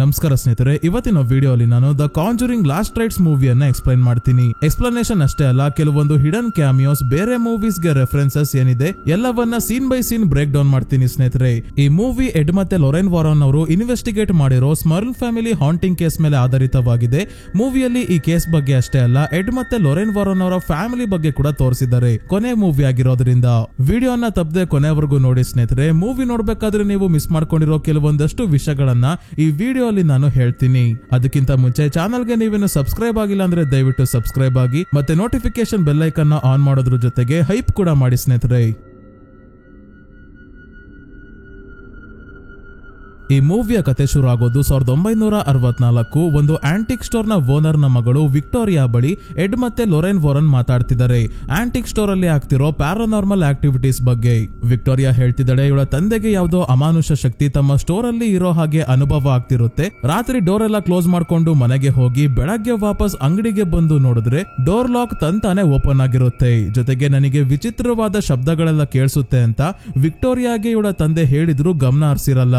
ನಮಸ್ಕಾರ ಸ್ನೇಹಿತರೆ, ಇವತ್ತಿನ ವಿಡಿಯೋಲಿ ನಾನು ದ ಕಾಂಜುರಿಂಗ್ ಲಾಸ್ಟ್ ರೈಟ್ಸ್ ಮೂವಿಯನ್ನ ಎಕ್ಸ್ಪ್ಲೈನ್ ಮಾಡ್ತೀನಿ. ಎಕ್ಸ್ಪ್ಲನೇಷನ್ ಅಷ್ಟೇ ಅಲ್ಲ, ಕೆಲವೊಂದು ಹಿಡನ್ ಕ್ಯಾಮಿಯೋಸ್, ಬೇರೆ ಮೂವೀಸ್ ಗೆ ರೆಫರೆನ್ಸಸ್ ಏನಿದೆ ಎಲ್ಲವನ್ನ scene by scene break down ಮಾಡ್ತೀನಿ ಸ್ನೇಹಿತರೆ. ಈ ಮೂವಿ ಎಡ್ ಮತ್ತೆ ಲೊರೆನ್ ವಾರನ್ ಅವರು ಇನ್ವೆಸ್ಟಿಗೇಟ್ ಮಾಡಿರೋ ಸ್ಮರ್ಲ್ ಫ್ಯಾಮಿಲಿ ಹಾಂಟಿಂಗ್ ಕೇಸ್ ಮೇಲೆ ಆಧಾರಿತವಾಗಿದೆ. ಮೂವಿಯಲ್ಲಿ ಈ ಕೇಸ್ ಬಗ್ಗೆ ಅಷ್ಟೇ ಅಲ್ಲ, ಎಡ್ ಮತ್ತೆ ಲೊರೆನ್ ವಾರನ್ ಅವರ ಫ್ಯಾಮಿಲಿ ಬಗ್ಗೆ ಕೂಡ ತೋರಿಸಿದ್ದಾರೆ. ಕೊನೆ ಮೂವಿ ಆಗಿರೋದ್ರಿಂದ ವಿಡಿಯೋನ ತಪ್ಪದೆ ಕೊನೆವರೆಗೂ ನೋಡಿ ಸ್ನೇಹಿತರೆ. ಮೂವಿ ನೋಡ್ಬೇಕಾದ್ರೆ ನೀವು ಮಿಸ್ ಮಾಡ್ಕೊಂಡಿರೋ ಕೆಲವೊಂದಷ್ಟು ವಿಷಯಗಳನ್ನ ಈ ವಿಡಿಯೋ ನಾನು ಹೇಳ್ತೀನಿ. ಅದಕ್ಕಿಂತ ಮುಂಚೆ ಚಾನಲ್ಗೆ ನೀವೇನು ಸಬ್ಸ್ಕ್ರೈಬ್ ಆಗಿಲ್ಲ ಅಂದ್ರೆ ದಯವಿಟ್ಟು ಸಬ್ಸ್ಕ್ರೈಬ್ ಆಗಿ, ಮತ್ತೆ ನೋಟಿಫಿಕೇಶನ್ ಬೆಲ್ ಐಕನ್ ಆನ್ ಮಾಡೋದ್ರ ಜೊತೆಗೆ ಹೈಪ್ ಕೂಡ ಮಾಡಿ ಸ್ನೇಹಿತರೆ. ಈ ಮೂವಿಯ ಕತೆ ಶುರು ಆಗೋದು 1964. ಒಂದು ಆಂಟಿಕ್ ಸ್ಟೋರ್ ನ ಓನರ್ ನ ಮಗಳು ವಿಕ್ಟೋರಿಯಾ ಬಳಿ ಎಡ್ ಮತ್ತೆ ಲೊರೆನ್ ವಾರನ್ ಮಾತಾಡ್ತಿದ್ದಾರೆ. ಆಂಟಿಕ್ ಸ್ಟೋರ್ ಅಲ್ಲಿ ಆಗ್ತಿರೋ ಪ್ಯಾರಾನಾರ್ಮಲ್ ಆಕ್ಟಿವಿಟೀಸ್ ಬಗ್ಗೆ. ವಿಕ್ಟೋರಿಯಾ ಹೇಳ್ತಿದ್ದಾಳೆ, ಇವಳ ತಂದೆಗೆ ಯಾವುದೋ ಅಮಾನುಷ ಶಕ್ತಿ ತಮ್ಮ ಸ್ಟೋರ್ ಅಲ್ಲಿ ಇರೋ ಹಾಗೆ ಅನುಭವ ಆಗ್ತಿರುತ್ತೆ. ರಾತ್ರಿ ಡೋರ್ ಎಲ್ಲ ಕ್ಲೋಸ್ ಮಾಡ್ಕೊಂಡು ಮನೆಗೆ ಹೋಗಿ ಬೆಳಗ್ಗೆ ವಾಪಸ್ ಅಂಗಡಿಗೆ ಬಂದು ನೋಡಿದ್ರೆ ಡೋರ್ ಲಾಕ್ ತಂತಾನೆ ಓಪನ್ ಆಗಿರುತ್ತೆ. ಜೊತೆಗೆ ನನಗೆ ವಿಚಿತ್ರವಾದ ಶಬ್ದಗಳೆಲ್ಲ ಕೇಳಿಸುತ್ತೆ ಅಂತ ವಿಕ್ಟೋರಿಯಾಗೆ ಇವಳ ತಂದೆ ಹೇಳಿದ್ರು ಗಮನ ಹರಿಸಿರಲ್ಲ.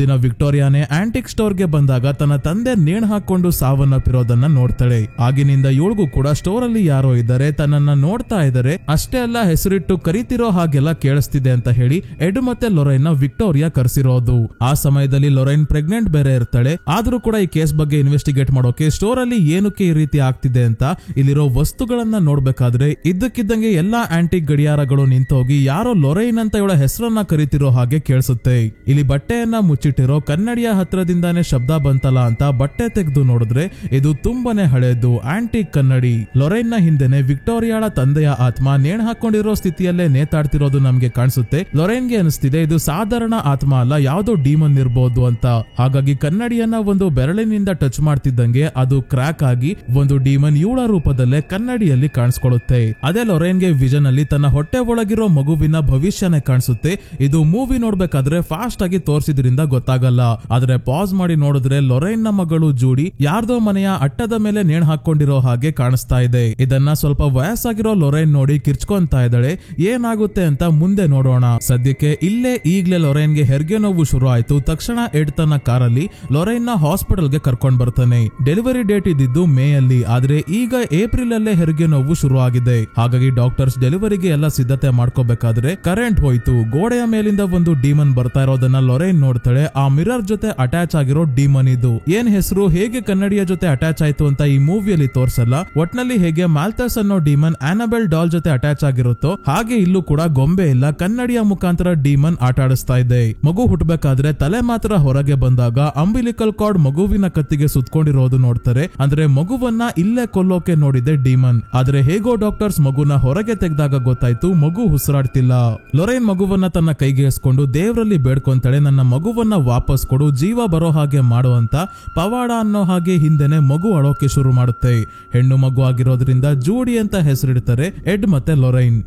ದಿನ ವಿಕ್ಟೋರಿಯಾನೆ ಆಂಟಿಕ್ ಸ್ಟೋರ್ ಗೆ ಬಂದಾಗ ತನ್ನ ತಂದೆ ನೇಣು ಹಾಕೊಂಡು ಸಾವನ್ನಪ್ಪಿರೋದನ್ನ ನೋಡ್ತಾಳೆ. ಆಗಿನಿಂದ ಇವಳಿಗೂ ಕೂಡ ಸ್ಟೋರ್ ಅಲ್ಲಿ ಯಾರೋ ಇದ್ದಾರೆ, ತನ್ನನ್ನ ನೋಡ್ತಾ ಇದ್ದಾರೆ, ಅಷ್ಟೇ ಅಲ್ಲ ಹೆಸರಿಟ್ಟು ಕರಿತಿರೋ ಹಾಗೆಲ್ಲ ಕೇಳಿಸ್ತಿದೆ ಅಂತ ಹೇಳಿ ಎಡ್ ಮತ್ತೆ ಲೊರೈನ್ ನ ವಿಕ್ಟೋರಿಯಾ ಕರೆಸಿರೋದು. ಆ ಸಮಯದಲ್ಲಿ ಲೊರೈನ್ ಪ್ರೆಗ್ನೆಂಟ್ ಬೇರೆ ಇರ್ತಾಳೆ. ಆದ್ರೂ ಕೂಡ ಈ ಕೇಸ್ ಬಗ್ಗೆ ಇನ್ವೆಸ್ಟಿಗೇಟ್ ಮಾಡೋಕೆ ಸ್ಟೋರ್ ಅಲ್ಲಿ ಏನಕ್ಕೆ ಈ ರೀತಿ ಆಗ್ತಿದೆ ಅಂತ ಇಲ್ಲಿರೋ ವಸ್ತುಗಳನ್ನ ನೋಡ್ಬೇಕಾದ್ರೆ ಇದ್ದಕ್ಕಿದ್ದಂಗೆ ಎಲ್ಲಾ ಆಂಟಿಕ್ ಗಡಿಯಾರಗಳು ನಿಂತೋಗಿ ಯಾರೋ ಲೊರೈನ್ ಅಂತ ಇವಳ ಹೆಸರನ್ನ ಕರಿತಿರೋ ಹಾಗೆ ಕೇಳಿಸುತ್ತೆ. ಇಲ್ಲಿ ಬಟ್ಟೆಯನ್ನ ಮುಚ್ಚಿಟ್ಟಿರೋ ಕನ್ನಡಿಯ ಹತ್ರದಿಂದಾನೇ ಶಬ್ದ ಬಂತಲ್ಲ ಅಂತ ಬಟ್ಟೆ ತೆಗೆದು ನೋಡಿದ್ರೆ ಇದು ತುಂಬಾನೇ ಹಳೇದು ಆಂಟಿಕ್ ಕನ್ನಡಿ. ಲೊರೈನ್ ನ ಹಿಂದೆನೆ ವಿಕ್ಟೋರಿಯಾಳ ತಂದೆಯ ಆತ್ಮ ನೇಣು ಹಾಕೊಂಡಿರೋ ಸ್ಥಿತಿಯಲ್ಲೇ ನೇತಾಡ್ತಿರೋದು ನಮ್ಗೆ ಕಾಣಿಸುತ್ತೆ. ಲೊರೈನ್ಗೆ ಅನಿಸ್ತಿದೆ ಇದು ಸಾಧಾರಣ ಆತ್ಮ ಅಲ್ಲ, ಯಾವ್ದೋ ಡೀಮನ್ ಇರ್ಬೋದು ಅಂತ. ಹಾಗಾಗಿ ಕನ್ನಡಿಯನ್ನ ಒಂದು ಬೆರಳಿನಿಂದ ಟಚ್ ಮಾಡ್ತಿದ್ದಂಗೆ ಅದು ಕ್ರ್ಯಾಕ್ ಆಗಿ ಒಂದು ಡೀಮನ್ ಇವಳ ರೂಪದಲ್ಲೇ ಕನ್ನಡಿಯಲ್ಲಿ ಕಾಣಿಸ್ಕೊಳ್ಳುತ್ತೆ. ಅದೇ ಲೊರೈನ್ಗೆ ವಿಷನ್ ಅಲ್ಲಿ ತನ್ನ ಹೊಟ್ಟೆ ಒಳಗಿರೋ ಮಗುವಿನ ಭವಿಷ್ಯನೇ ಕಾಣಿಸುತ್ತೆ. ಇದು ಮೂವಿ ನೋಡ್ಬೇಕಾದ್ರೆ ಫಾಸ್ಟ್ ಆಗಿ ತೋರಿಸಿದ್ರಿಂದ ಗೊತ್ತಾಗಲ್ಲ, ಆದ್ರೆ ಪಾಸ್ ಮಾಡಿ ನೋಡಿದ್ರೆ ಲೊರೈನ್ ನ ಮಗಳು ಜೂಡಿ ಯಾರ್ದೋ ಮನೆಯ ಅಟ್ಟದ ಮೇಲೆ ನೇಣು ಹಾಕೊಂಡಿರೋ ಹಾಗೆ ಕಾಣಿಸ್ತಾ ಇದೆ. ಇದನ್ನ ಸ್ವಲ್ಪ ವಯಸ್ಸಾಗಿರೋ ಲೊರೈನ್ ನೋಡಿ ಕಿರ್ಚ್ಕೊಂತಾ ಇದ್ದಾಳೆ. ಏನಾಗುತ್ತೆ ಅಂತ ಮುಂದೆ ನೋಡೋಣ. ಸದ್ಯಕ್ಕೆ ಇಲ್ಲೇ ಈಗ್ಲೇ ಲೊರೈನ್ ಗೆ ಹೆರಿಗೆ ನೋವು ಶುರು ಆಯ್ತು. ತಕ್ಷಣ ಎಡ್ ತನ್ನ ಕಾರಲ್ಲಿ ಲೊರೈನ್ ನ ಹಾಸ್ಪಿಟಲ್ ಗೆ ಕರ್ಕೊಂಡ್ ಬರ್ತಾನೆ. ಡೆಲಿವರಿ ಡೇಟ್ ಇದ್ದಿದ್ದು ಮೇ ಅಲ್ಲಿ, ಆದ್ರೆ ಈಗ ಏಪ್ರಿಲ್ ಅಲ್ಲೇ ಹೆರಿಗೆ ನೋವು ಶುರು ಆಗಿದೆ. ಹಾಗಾಗಿ ಡಾಕ್ಟರ್ಸ್ ಡೆಲಿವರಿಗೆ ಎಲ್ಲ ಸಿದ್ಧತೆ ಮಾಡ್ಕೋಬೇಕಾದ್ರೆ ಕರೆಂಟ್ ಹೋಯ್ತು. ಗೋಡೆಯ ಮೇಲಿಂದ ಒಂದು ಡೀಮನ್ ಬರ್ತಾ ಇರೋದನ್ನ ಲೊರೈನ್ ನೋಡ್ತಾಳೆ. ಆ ಮಿರರ್ ಜೊತೆ ಅಟ್ಯಾಚ್ ಆಗಿರೋ ಡೀಮನ್ ಇದು. ಏನ್ ಹೆಸರು, ಹೇಗೆ ಕನ್ನಡಿಯ ಜೊತೆ ಅಟ್ಯಾಚ್ ಆಯ್ತು ಅಂತ ಈ ಮೂವಿಯಲ್ಲಿ ತೋರ್ಸಲ್ಲ. ಒಟ್ನಲ್ಲಿ ಹೇಗೆ ಮಾಲ್ತಸ್ ಅನ್ನೋ ಡೀಮನ್ ಆನಬೆಲ್ ಡಾಲ್ ಜೊತೆ ಅಟ್ಯಾಚ್ ಆಗಿರುತ್ತೋ ಹಾಗೆ ಇಲ್ಲೂ ಕೂಡ ಗೊಂಬೆ ಇಲ್ಲ, ಕನ್ನಡಿಯ ಮುಖಾಂತರ ಡೀಮನ್ ಆಟ ಆಡಿಸ್ತಾ ಇದೆ. ಮಗು ಹುಟ್ಟಬೇಕಾದ್ರೆ ತಲೆ ಮಾತ್ರ ಹೊರಗೆ ಬಂದಾಗ ಅಂಬಿಲಿಕಲ್ ಕಾರ್ಡ್ ಮಗುವಿನ ಕತ್ತಿಗೆ ಸುತ್ಕೊಂಡಿರೋದು ನೋಡ್ತಾರೆ. ಅಂದ್ರೆ ಮಗುವನ್ನ ಇಲ್ಲೇ ಕೊಲ್ಲೋಕೆ ನೋಡಿದೆ ಡೀಮನ್. ಆದ್ರೆ ಹೇಗೋ ಡಾಕ್ಟರ್ಸ್ ಮಗುನ ಹೊರಗೆ ತೆಗೆದಾಗ ಗೊತ್ತಾಯ್ತು ಮಗು ಉಸಿರಾಡ್ತಿಲ್ಲ. ಲೊರೈನ್ ಮಗುವನ್ನ ತನ್ನ ಕೈಗೆ ಎಸ್ಕೊಂಡು ದೇವರಲ್ಲಿ ಬೇಡ್ಕೊಂತಾಳೆ, ನನ್ನ ಮಗುವನ್ನ ವಾಪಸ್ ಕೊಡು, ಜೀವ ಬರೋ ಹಾಗೆ ಮಾಡು ಅಂತ. ಪವಾಡ ಅನ್ನೋ ಹಾಗೆ ಹಿಂದೆನೆ ಮಗು ಅಳೋಕೆ ಶುರು ಮಾಡುತ್ತೆ. ಹೆಣ್ಣು ಮಗು ಆಗಿರೋದ್ರಿಂದ ಜೂಡಿ ಅಂತ ಹೆಸರಿಡ್ತಾರೆ ಎಡ್ ಮತ್ತೆ ಲೊರೈನ್.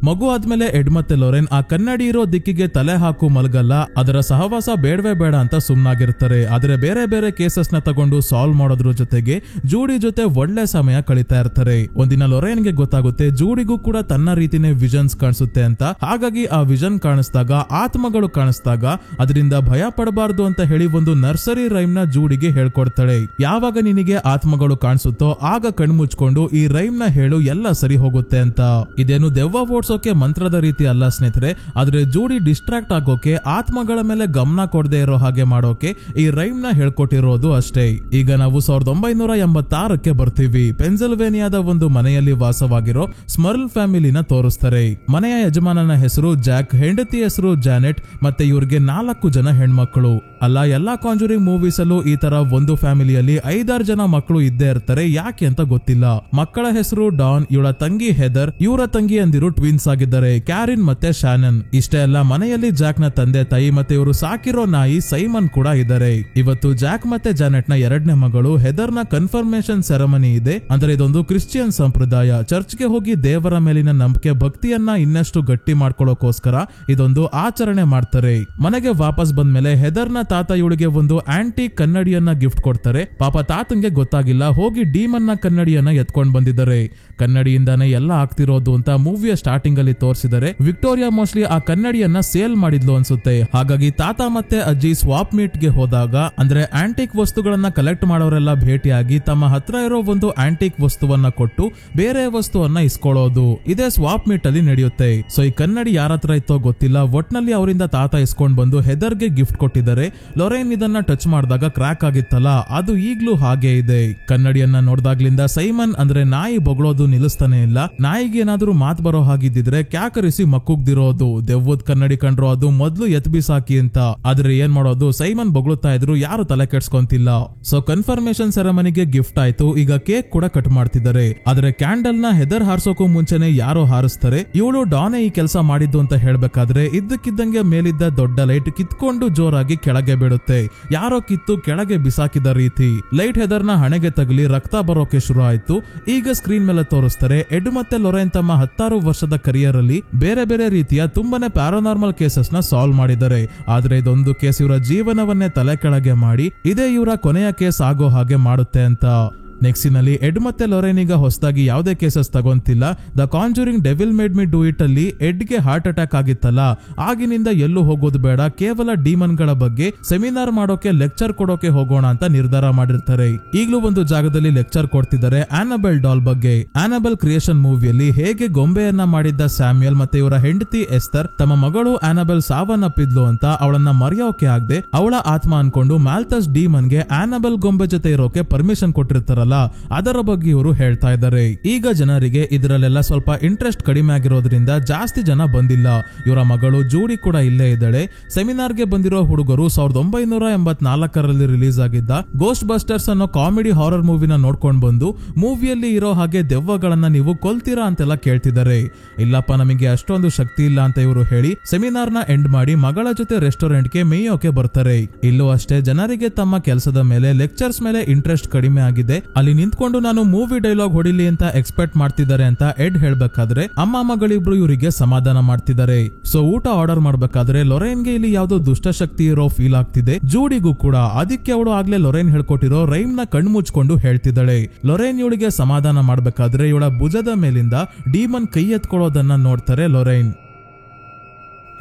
ಮಗು ಆದ್ಮೇಲೆ ಎಡ್ ಮತ್ತೆ ಲೊರೈನ್ ಆ ಕನ್ನಡಿ ಇರೋ ದಿಕ್ಕಿಗೆ ತಲೆ ಹಾಕು ಮಲಗಲ್ಲ. ಅದರ ಸಹವಾಸ ಬೇಡವೇ ಬೇಡ ಅಂತ ಸುಮ್ನಾಗಿರ್ತಾರೆ. ಆದ್ರೆ ಬೇರೆ ಬೇರೆ ಕೇಸಸ್ ನ ತಗೊಂಡು ಸಾಲ್ವ್ ಮಾಡೋದ್ರ ಜೊತೆಗೆ ಜೂಡಿ ಜೊತೆ ಒಳ್ಳೆ ಸಮಯ ಕಳೀತಾ ಇರ್ತಾರೆ. ಒಂದಿನ ಲೊರೈನ್ಗೆ ಗೊತ್ತಾಗುತ್ತೆ ಜೂಡಿಗೂ ಕೂಡ ತನ್ನ ರೀತಿನೇ ವಿಷನ್ಸ್ ಕಾಣಿಸುತ್ತೆ ಅಂತ. ಹಾಗಾಗಿ ಆ ವಿಷನ್ ಕಾಣಿಸ್ದಾಗ, ಆತ್ಮಗಳು ಕಾಣಿಸ್ದಾಗ ಅದರಿಂದ ಭಯ ಪಡಬಾರ್ದು ಅಂತ ಹೇಳಿ ಒಂದು ನರ್ಸರಿ ರೈಮ್ ನ ಜೂಡಿಗೆ ಹೇಳ್ಕೊಡ್ತಾಳೆ. ಯಾವಾಗ ನಿನಗೆ ಆತ್ಮಗಳು ಕಾಣಿಸುತ್ತೋ ಆಗ ಕಣ್ಮುಚ್ಕೊಂಡು ಈ ರೈಮ್ ನ ಹೇಳು, ಎಲ್ಲ ಸರಿ ಹೋಗುತ್ತೆ ಅಂತ. ಇದೇನು ದೆವ್ವ ಮಂತ್ರದ ರೀತಿ ಅಲ್ಲ ಸ್ನೇಹಿತರೆ, ಆದ್ರೆ ಜೂಡಿ ಡಿಸ್ಟ್ರಾಕ್ಟ್ ಆಗೋಕೆ, ಆತ್ಮಗಳ ಮೇಲೆ ಗಮನ ಕೊಡದೆ ಇರೋ ಹಾಗೆ ಮಾಡೋಕೆ ಈ ರೈಮ್ ನ ಹೇಳ್ಕೊಟ್ಟಿರೋದು ಅಷ್ಟೇ. ಈಗ ನಾವು 1986ಕ್ಕೆ ಬರ್ತೀವಿ. ಪೆನ್ಸಿಲ್ವೇನಿಯಾದ ಒಂದು ಮನೆಯಲ್ಲಿ ವಾಸವಾಗಿರೋ ಸ್ಮರ್ಲ್ ಫ್ಯಾಮಿಲಿನ ತೋರಿಸ್ತಾರೆ. ಮನೆಯ ಯಜಮಾನನ ಹೆಸರು ಜಾಕ್, ಹೆಂಡತಿ ಹೆಸರು ಜಾನೆಟ್, ಮತ್ತೆ ಇವ್ರಿಗೆ 4 ಜನ ಹೆಣ್ಮಕ್ಳು. ಅಲ್ಲ, ಎಲ್ಲಾ ಕಾಂಜುರಿಂಗ್ ಮೂವೀಸ್ ಅಲ್ಲೂ ಈ ತರ ಒಂದು ಫ್ಯಾಮಿಲಿಯಲ್ಲಿ 5-6 ಜನ ಮಕ್ಕಳು ಇದ್ದೇ ಇರ್ತಾರೆ. ಯಾಕೆ ಅಂತ ಗೊತ್ತಿಲ್ಲ. ಮಕ್ಕಳ ಹೆಸರು ಡಾನ್, ಇವಳ ತಂಗಿ ಹೆದರ್, ಇವರ ತಂಗಿ ಅಂದಿರು ಟ್ವಿನ್ಸ್ ಆಗಿದ್ದಾರೆ, ಕ್ಯಾರಿನ್ ಮತ್ತೆ ಶಾನನ್. ಇಷ್ಟೇ ಅಲ್ಲ, ಮನೆಯಲ್ಲಿ ಜಾಕ್ ನ ತಂದೆ ತಾಯಿ ಮತ್ತೆ ಇವರು ಸಾಕಿರೋ ನಾಯಿ ಸೈಮನ್ ಕೂಡ ಇದ್ದಾರೆ. ಇವತ್ತು ಜಾಕ್ ಮತ್ತೆ ಜಾನೆಟ್ ನ 2ನೇ ಮಗಳು ಹೆದರ್ ನ ಕನ್ಫರ್ಮೇಶನ್ ಸೆರೆಮನಿ ಇದೆ. ಅಂದ್ರೆ ಇದೊಂದು ಕ್ರಿಶ್ಚಿಯನ್ ಸಂಪ್ರದಾಯ. ಚರ್ಚ್ಗೆ ಹೋಗಿ ದೇವರ ಮೇಲಿನ ನಂಬಿಕೆ ಭಕ್ತಿಯನ್ನ ಇನ್ನಷ್ಟು ಗಟ್ಟಿ ಮಾಡ್ಕೊಳ್ಳೋಕೋಸ್ಕರ ಇದೊಂದು ಆಚರಣೆ ಮಾಡ್ತಾರೆ. ಮನೆಗೆ ವಾಪಸ್ ಬಂದ್ಮೇಲೆ ಹೆದರ್ ನ ತಾತ ಇವಳಿಗೆ ಒಂದು ಆಂಟಿಕ್ ಕನ್ನಡಿಯನ್ನ ಗಿಫ್ಟ್ ಕೊಡ್ತಾರೆ. ಪಾಪ ತಾತಂಗೆ ಗೊತ್ತಾಗಿಲ್ಲ, ಹೋಗಿ ಡೀಮನ್ ನ ಕನ್ನಡಿಯನ್ನ ಎತ್ಕೊಂಡ್ ಬಂದಿದ್ದಾರೆ. ಕನ್ನಡಿಯಿಂದಾನೆ ಎಲ್ಲ ಆಗ್ತಿರೋದು ಅಂತ ಮೂವಿಯ ಸ್ಟಾರ್ಟಿಂಗ್ ಅಲ್ಲಿ ತೋರಿಸಿದರೆ ವಿಕ್ಟೋರಿಯಾ ಮೋಸ್ಟ್ಲಿ ಆ ಕನ್ನಡಿಯನ್ನ ಸೇಲ್ ಮಾಡಿದ್ಲು ಅನ್ಸುತ್ತೆ. ಹಾಗಾಗಿ ತಾತ ಮತ್ತೆ ಅಜ್ಜಿ ಸ್ವಾಪ್ ಮೀಟ್ ಗೆ ಹೋದಾಗ, ಅಂದ್ರೆ ಆಂಟಿಕ್ ವಸ್ತುಗಳನ್ನ ಕಲೆಕ್ಟ್ ಮಾಡೋರೆಲ್ಲ ಭೇಟಿಯಾಗಿ ತಮ್ಮ ಹತ್ರ ಇರೋ ಒಂದು ಆಂಟಿಕ್ ವಸ್ತುವನ್ನ ಕೊಟ್ಟು ಬೇರೆ ವಸ್ತುವನ್ನ ಇಸ್ಕೊಳ್ಳೋದು, ಇದೇ ಸ್ವಾಪ್ ಮೀಟ್ ಅಲ್ಲಿ ನಡೆಯುತ್ತೆ. ಸೊ ಈ ಕನ್ನಡಿ ಯಾರ ಹತ್ರ ಇತ್ತೋ ಗೊತ್ತಿಲ್ಲ, ಒಟ್ನಲ್ಲಿ ಅವರಿಂದ ತಾತ ಇಸ್ಕೊಂಡ್ ಬಂದು ಹೆದರ್ಗೆ ಗಿಫ್ಟ್ ಕೊಟ್ಟಿದ್ದಾರೆ. ಲೊರೇನ್ ಇದನ್ನ ಟಚ್ ಮಾಡಿದಾಗ ಕ್ರಾಕ್ ಆಗಿತ್ತಲ್ಲ, ಅದು ಈಗ್ಲೂ ಹಾಗೆ ಇದೆ. ಕನ್ನಡಿಯನ್ನ ನೋಡ್ದಾಗ್ಲಿಂದ ಸೈಮನ್ ಅಂದ್ರೆ ನಾಯಿ ಬೊಗಳೋದು ನಿಲ್ಲಿಸ್ತಾನೆ ಇಲ್ಲ. ನಾಯಿಗೆ ಏನಾದ್ರೂ ಮಾತ್ ಬರೋ ಹಾಗಿದ್ದಿದ್ರೆ ಕ್ಯಾಕರಿಸಿ ಮಕ್ಕುಗ್ದಿರೋದು, ದೆವ್ವದ ಕನ್ನಡಿ ಕಂಡ್ರು ಅದು ಮೊದ್ಲು ಎತ್ ಬಿಸಾಕಿ ಅಂತ. ಆದ್ರೆ ಏನ್ ಮಾಡೋದು, ಸೈಮನ್ ಬೊಗಳುತ್ತಾ ಇದ್ರು, ಯಾರು ತಲೆ ಕೆಡ್ಸ್ಕೊಂತಿಲ್ಲ. ಸೊ ಕನ್ಫರ್ಮೇಶನ್ ಸೆರೆಮನಿಗೆ ಗಿಫ್ಟ್ ಆಯ್ತು, ಈಗ ಕೇಕ್ ಕೂಡ ಕಟ್ ಮಾಡ್ತಿದ್ದಾರೆ. ಆದ್ರೆ ಕ್ಯಾಂಡಲ್ ನ ಹೆದರ್ ಹಾರಿಸೋಕು ಮುಂಚೆನೆ ಯಾರೋ ಹಾರಿಸ್ತಾರೆ. ಇವಳು ಡಾನೆ ಈ ಕೆಲಸ ಮಾಡಿದ್ದು ಅಂತ ಹೇಳ್ಬೇಕಾದ್ರೆ ಇದ್ದಕ್ಕಿದ್ದಂಗೆ ಮೇಲಿದ್ದ ದೊಡ್ಡ ಲೈಟ್ ಕಿತ್ಕೊಂಡು ಜೋರಾಗಿ ಕೆಳಗೆ ಬೀಳುತ್ತೆ. ಯಾರೋ ಕಿತ್ತು ಕೆಳಗೆ ಬಿಸಾಕಿದ ರೀತಿ. ಲೈಟ್ ಹೆದರ್ ನ ಹಣೆಗೆ ತಗಲಿ ರಕ್ತ ಬರೋಕೆ ಶುರು ಆಯ್ತು. ಈಗ ಸ್ಕ್ರೀನ್ ಮೇಲೆ ತೋರಿಸ್ತಾರೆ ಎಡ್ ಮತ್ತೆ ಲೊರೇನ್ ತಮ್ಮ 16 ವರ್ಷದ ಕರಿಯರ್ ಅಲ್ಲಿ ಬೇರೆ ಬೇರೆ ರೀತಿಯ ತುಂಬಾನೇ ಪ್ಯಾರಾನಾರ್ಮಲ್ ಕೇಸಸ್ ನ ಸಾಲ್ವ್ ಮಾಡಿದ್ದಾರೆ. ಆದ್ರೆ ಇದೊಂದು ಕೇಸ್ ಇವರ ಜೀವನವನ್ನೇ ತಲೆ ಕೆಳಗೆ ಮಾಡಿ ಇದೇ ಇವರ ಕೊನೆಯ ಕೇಸ್ ಆಗೋ ಹಾಗೆ ಮಾಡುತ್ತೆ ಅಂತ. ನೆಕ್ಸ್ಟ್ ನಲ್ಲಿ ಎಡ್ ಮತ್ತೆ ಲೊರೇನ್ ಈಗ ಹೊಸದಾಗಿ ಯಾವುದೇ ಕೇಸಸ್ ತಗೊಂತಿಲ್ಲ. The conjuring devil made me do it ಅಲ್ಲಿ ಎಡ್ಗೆ ಹಾರ್ಟ್ ಅಟ್ಯಾಕ್ ಆಗಿತ್ತಲ್ಲ, ಆಗಿನಿಂದ ಎಲ್ಲೂ ಹೋಗೋದು ಬೇಡ, ಕೇವಲ ಡೀಮನ್ ಗಳ ಬಗ್ಗೆ ಸೆಮಿನಾರ್ ಮಾಡೋಕೆ ಲೆಕ್ಚರ್ ಕೊಡೋಕೆ ಹೋಗೋಣ ಅಂತ ನಿರ್ಧಾರ ಮಾಡಿರ್ತಾರೆ. ಈಗಲೂ ಒಂದು ಜಾಗದಲ್ಲಿ ಲೆಕ್ಚರ್ ಕೊಡ್ತಿದ್ದಾರೆ ಆನಬೆಲ್ ಡಾಲ್ ಬಗ್ಗೆ. ಆನಬೆಲ್ ಕ್ರಿಯೇಷನ್ ಮೂವಿಯಲ್ಲಿ ಹೇಗೆ ಗೊಂಬೆಯನ್ನ ಮಾಡಿದ್ದ ಸ್ಯಾಮ್ಯಲ್ ಮತ್ತೆ ಇವರ ಹೆಂಡತಿ ಎಸ್ತರ್ ತಮ್ಮ ಮಗಳು ಆನಬೆಲ್ ಸಾವನ್ನಪ್ಪಿದ್ಲು ಅಂತ ಅವಳನ್ನ ಮರೆಯೋಕೆ ಆಗದೆ ಅವಳ ಆತ್ಮ ಅನ್ಕೊಂಡು ಮ್ಯಾಲ್ತಸ್ ಡೀಮನ್ಗೆ ಆನಬೆಲ್ ಗೊಂಬೆ ಜೊತೆ ಇರೋಕೆ ಪರ್ಮಿಷನ್ ಕೊಟ್ಟಿರ್ತಾರಲ್ಲ, ಅದರ ಬಗ್ಗೆ ಇವರು ಹೇಳ್ತಾ ಇದ್ದಾರೆ. ಈಗ ಜನರಿಗೆ ಇದರಲ್ಲೆಲ್ಲ ಸ್ವಲ್ಪ ಇಂಟ್ರೆಸ್ಟ್ ಕಡಿಮೆ ಆಗಿರೋದ್ರಿಂದ ಜಾಸ್ತಿ ಜನ ಬಂದಿಲ್ಲ. ಇವರ ಮಗಳು ಜೂಡಿ ಕೂಡ ಇಲ್ಲೇ ಇದ್ದಾಳೆ. ಸೆಮಿನಾರ್ಗೆ ಬಂದಿರೋ ಹುಡುಗರು 1984ರಲ್ಲಿ ರಿಲೀಸ್ ಆಗಿದ್ದ ಗೋಸ್ಟ್ ಬಸ್ಟರ್ಸ್ ಅನ್ನೋ ಕಾಮಿಡಿ ಹಾರರ್ ಮೂವಿನ ನೋಡ್ಕೊಂಡ್ ಬಂದು ಮೂವಿಯಲ್ಲಿ ಇರೋ ಹಾಗೆ ದೆವ್ವಗಳನ್ನ ನೀವು ಕೊಲ್ತೀರಾ ಅಂತೆಲ್ಲ ಕೇಳ್ತಿದ್ದಾರೆ. ಇಲ್ಲಪ್ಪ ನಮಗೆ ಅಷ್ಟೊಂದು ಶಕ್ತಿ ಇಲ್ಲ ಅಂತ ಇವರು ಹೇಳಿ ಸೆಮಿನಾರ್ ನ ಎಂಡ್ ಮಾಡಿ ಮಗಳ ಜೊತೆ ರೆಸ್ಟೋರೆಂಟ್ಗೆ ಮೇಯೋಕೆ ಬರ್ತಾರೆ. ಇಲ್ಲೂ ಅಷ್ಟೇ ಜನರಿಗೆ ತಮ್ಮ ಕೆಲಸದ ಮೇಲೆ ಲೆಕ್ಚರ್ಸ್ ಮೇಲೆ ಇಂಟ್ರೆಸ್ಟ್ ಕಡಿಮೆ ಆಗಿದೆ. ಅಲ್ಲಿ ನಿಂತ್ಕೊಂಡು ನಾನು ಮೂವಿ ಡೈಲಾಗ್ ಹೊಡಿಲಿ ಅಂತ ಎಕ್ಸ್ಪೆಕ್ಟ್ ಮಾಡ್ತಿದ್ದಾರೆ ಅಂತ ಎಡ್ ಹೇಳ್ಬೇಕಾದ್ರೆ ಅಮ್ಮ ಮಗಳಿಬ್ರು ಇವರಿಗೆ ಸಮಾಧಾನ ಮಾಡ್ತಿದ್ದಾರೆ. ಸೊ ಊಟ ಆರ್ಡರ್ ಮಾಡ್ಬೇಕಾದ್ರೆ ಲೊರೇನ್ಗೆ ಇಲ್ಲಿ ಯಾವ್ದೋ ದುಷ್ಟಶಕ್ತಿ ಇರೋ ಫೀಲ್ ಆಗ್ತಿದೆ, ಜೂಡಿಗೂ ಕೂಡ. ಅದಕ್ಕೆ ಅವಳು ಆಗ್ಲೇ ಲೊರೇನ್ ಹೇಳ್ಕೊಟ್ಟಿರೋ ರೈಮ್ ನ ಕಣ್ಣು ಮುಚ್ಕೊಂಡು ಹೇಳ್ತಿದ್ದಾಳೆ. ಲೊರೇನ್ ಇವಳಿಗೆ ಸಮಾಧಾನ ಮಾಡ್ಬೇಕಾದ್ರೆ ಇವಳ ಭುಜದ ಮೇಲಿಂದ ಡೀಮನ್ ಕೈ ಎತ್ಕೊಳ್ಳೋದನ್ನ ನೋಡ್ತಾರೆ ಲೊರೇನ್.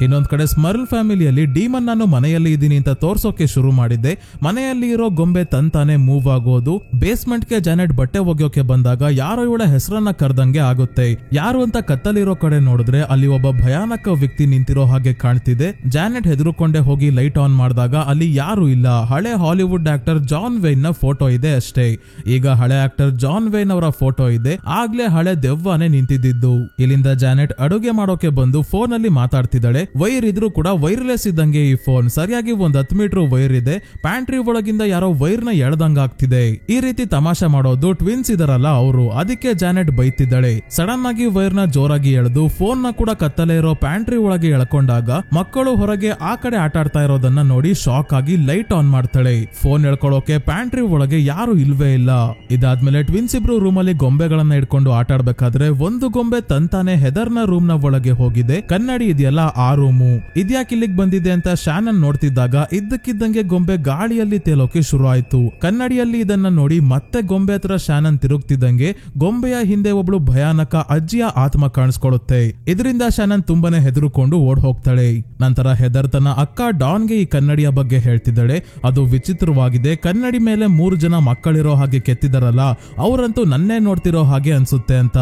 ಇನ್ನೊಂದ್ ಕಡೆ ಸ್ಮರ್ಲ್ ಫ್ಯಾಮಿಲಿಯಲ್ಲಿ ಡೀಮನ್ ನಾನು ಮನೆಯಲ್ಲಿ ಇದೀನಿ ಅಂತ ತೋರ್ಸೋಕೆ ಶುರು ಮಾಡಿದ್ದೆ. ಮನೆಯಲ್ಲಿ ಇರೋ ಗೊಂಬೆ ತಂತಾನೆ ಮೂವ್ ಆಗೋದು. ಬೇಸ್ಮೆಂಟ್ ಗೆ ಜಾನೆಟ್ ಬಟ್ಟೆ ಒಗೆಯೋಕೆ ಬಂದಾಗ ಯಾರೋ ಇವಳ ಹೆಸರನ್ನ ಕರೆದಂಗೆ ಆಗುತ್ತೆ. ಯಾರು ಅಂತ ಕತ್ತಲಿರೋ ಕಡೆ ನೋಡಿದ್ರೆ ಅಲ್ಲಿ ಒಬ್ಬ ಭಯಾನಕ ವ್ಯಕ್ತಿ ನಿಂತಿರೋ ಹಾಗೆ ಕಾಣ್ತಿದೆ. ಜಾನೆಟ್ ಹೆದರುಕೊಂಡೆ ಹೋಗಿ ಲೈಟ್ ಆನ್ ಮಾಡಿದಾಗ ಅಲ್ಲಿ ಯಾರು ಇಲ್ಲ. ಹಳೆ ಹಾಲಿವುಡ್ ಆಕ್ಟರ್ ಜಾನ್ ವೇನ್ ನ ಫೋಟೋ ಇದೆ ಅಷ್ಟೇ. ಈಗ ಹಳೆ ಆಕ್ಟರ್ ಜಾನ್ ವೇನ್ ಅವರ ಫೋಟೋ ಇದೆ. ಆಗ್ಲೇ ಹಳೆ ದೆವ್ವಾನೆ ನಿಂತಿದ್ದು. ಇಲ್ಲಿಂದ ಜಾನೆಟ್ ಅಡುಗೆ ಮಾಡೋಕೆ ಬಂದು ಫೋನ್ ಅಲ್ಲಿ ಮಾತಾಡ್ತಿದ್ದಾಳೆ. ವೈರ್ ಇದ್ರೂ ಕೂಡ ವೈರ್ಲೆಸ್ ಇದ್ದಂಗೆ ಈ ಫೋನ್. ಸರಿಯಾಗಿ 10 ಮೀಟರ್ ವೈರ್ ಇದೆ. ಪ್ಯಾಂಟ್ರಿ ಒಳಗಿಂದ ಯಾರೋ ವೈರ್ ನ ಎಳ್ದಂಗ ಆಗ್ತಿದೆ. ಈ ರೀತಿ ತಮಾಷೆ ಮಾಡೋದು ಟ್ವಿನ್ಸ್ ಇದಾರಲ್ಲ ಅವರು. ಅದಕ್ಕೆ ಜಾನೆಟ್ ಬೈತಿದ್ದಾಳೆ. ಸಡನ್ ಆಗಿ ವೈರ್ ನ ಜೋರಾಗಿ ಎಳೆದು ಫೋನ್ ನ ಕೂಡ ಕತ್ತಲೆ ಇರೋ ಪ್ಯಾಂಟ್ರಿ ಒಳಗೆ ಎಳ್ಕೊಂಡಾಗ ಮಕ್ಕಳು ಹೊರಗೆ ಆ ಕಡೆ ಆಟ ಆಡ್ತಾ ಇರೋದನ್ನ ನೋಡಿ ಶಾಕ್ ಆಗಿ ಲೈಟ್ ಆನ್ ಮಾಡ್ತಾಳೆ. ಫೋನ್ ಎಳ್ಕೊಳ್ಳೋಕೆ ಪ್ಯಾಂಟ್ರಿ ಒಳಗೆ ಯಾರು ಇಲ್ವೇ ಇಲ್ಲ. ಇದಾದ್ಮೇಲೆ ಟ್ವಿನ್ಸ್ ಇಬ್ರು ರೂಮ್ ಅಲ್ಲಿ ಗೊಂಬೆಗಳನ್ನ ಇಟ್ಕೊಂಡು ಆಟ ಆಡ್ಬೇಕಾದ್ರೆ ಒಂದು ಗೊಂಬೆ ತಂತಾನೆ ಹೆದರ್ ನ ರೂಮ್ ನ ಒಳಗೆ ಹೋಗಿದೆ. ಕನ್ನಡಿ ಇದೆಯಲ್ಲ ಆ ರೂಮು. ಇದ್ಯಾಕೆ ಇಲ್ಲಿಗೆ ಬಂದಿದೆ ಅಂತ ಶಾನನ್ ನೋಡ್ತಿದ್ದಾಗ ಇದ್ದಕ್ಕಿದ್ದಂಗೆ ಗೊಂಬೆ ಗಾಳಿಯಲ್ಲಿ ತೇಲೋಕೆ ಶುರು ಆಯ್ತು. ಕನ್ನಡಿಯಲ್ಲಿ ಇದನ್ನ ನೋಡಿ ಮತ್ತೆ ಗೊಂಬೆ ಹತ್ರ ಶಾನನ್ ತಿರುಗ್ತಿದ್ದಂಗೆ ಗೊಂಬೆಯ ಹಿಂದೆ ಒಬ್ಳು ಭಯಾನಕ ಅಜ್ಜಿಯ ಆತ್ಮ ಕಾಣಿಸ್ಕೊಳ್ಳುತ್ತೆ. ಇದರಿಂದ ಶಾನನ್ ತುಂಬಾನೇ ಹೆದರುಕೊಂಡು ಓಡ್ ಹೋಗ್ತಾಳೆ. ನಂತರ ಹೆದರ್ ತನ್ನ ಅಕ್ಕ ಡಾನ್ಗೆ ಈ ಕನ್ನಡಿಯ ಬಗ್ಗೆ ಹೇಳ್ತಿದ್ದಾಳೆ. ಅದು ವಿಚಿತ್ರವಾಗಿದೆ. ಕನ್ನಡಿ ಮೇಲೆ 3 ಜನ ಮಕ್ಕಳಿರೋ ಹಾಗೆ ಕೆತ್ತಿದಾರಲ್ಲ, ಅವರಂತೂ ನನ್ನೇ ನೋಡ್ತಿರೋ ಹಾಗೆ ಅನ್ಸುತ್ತೆ ಅಂತ.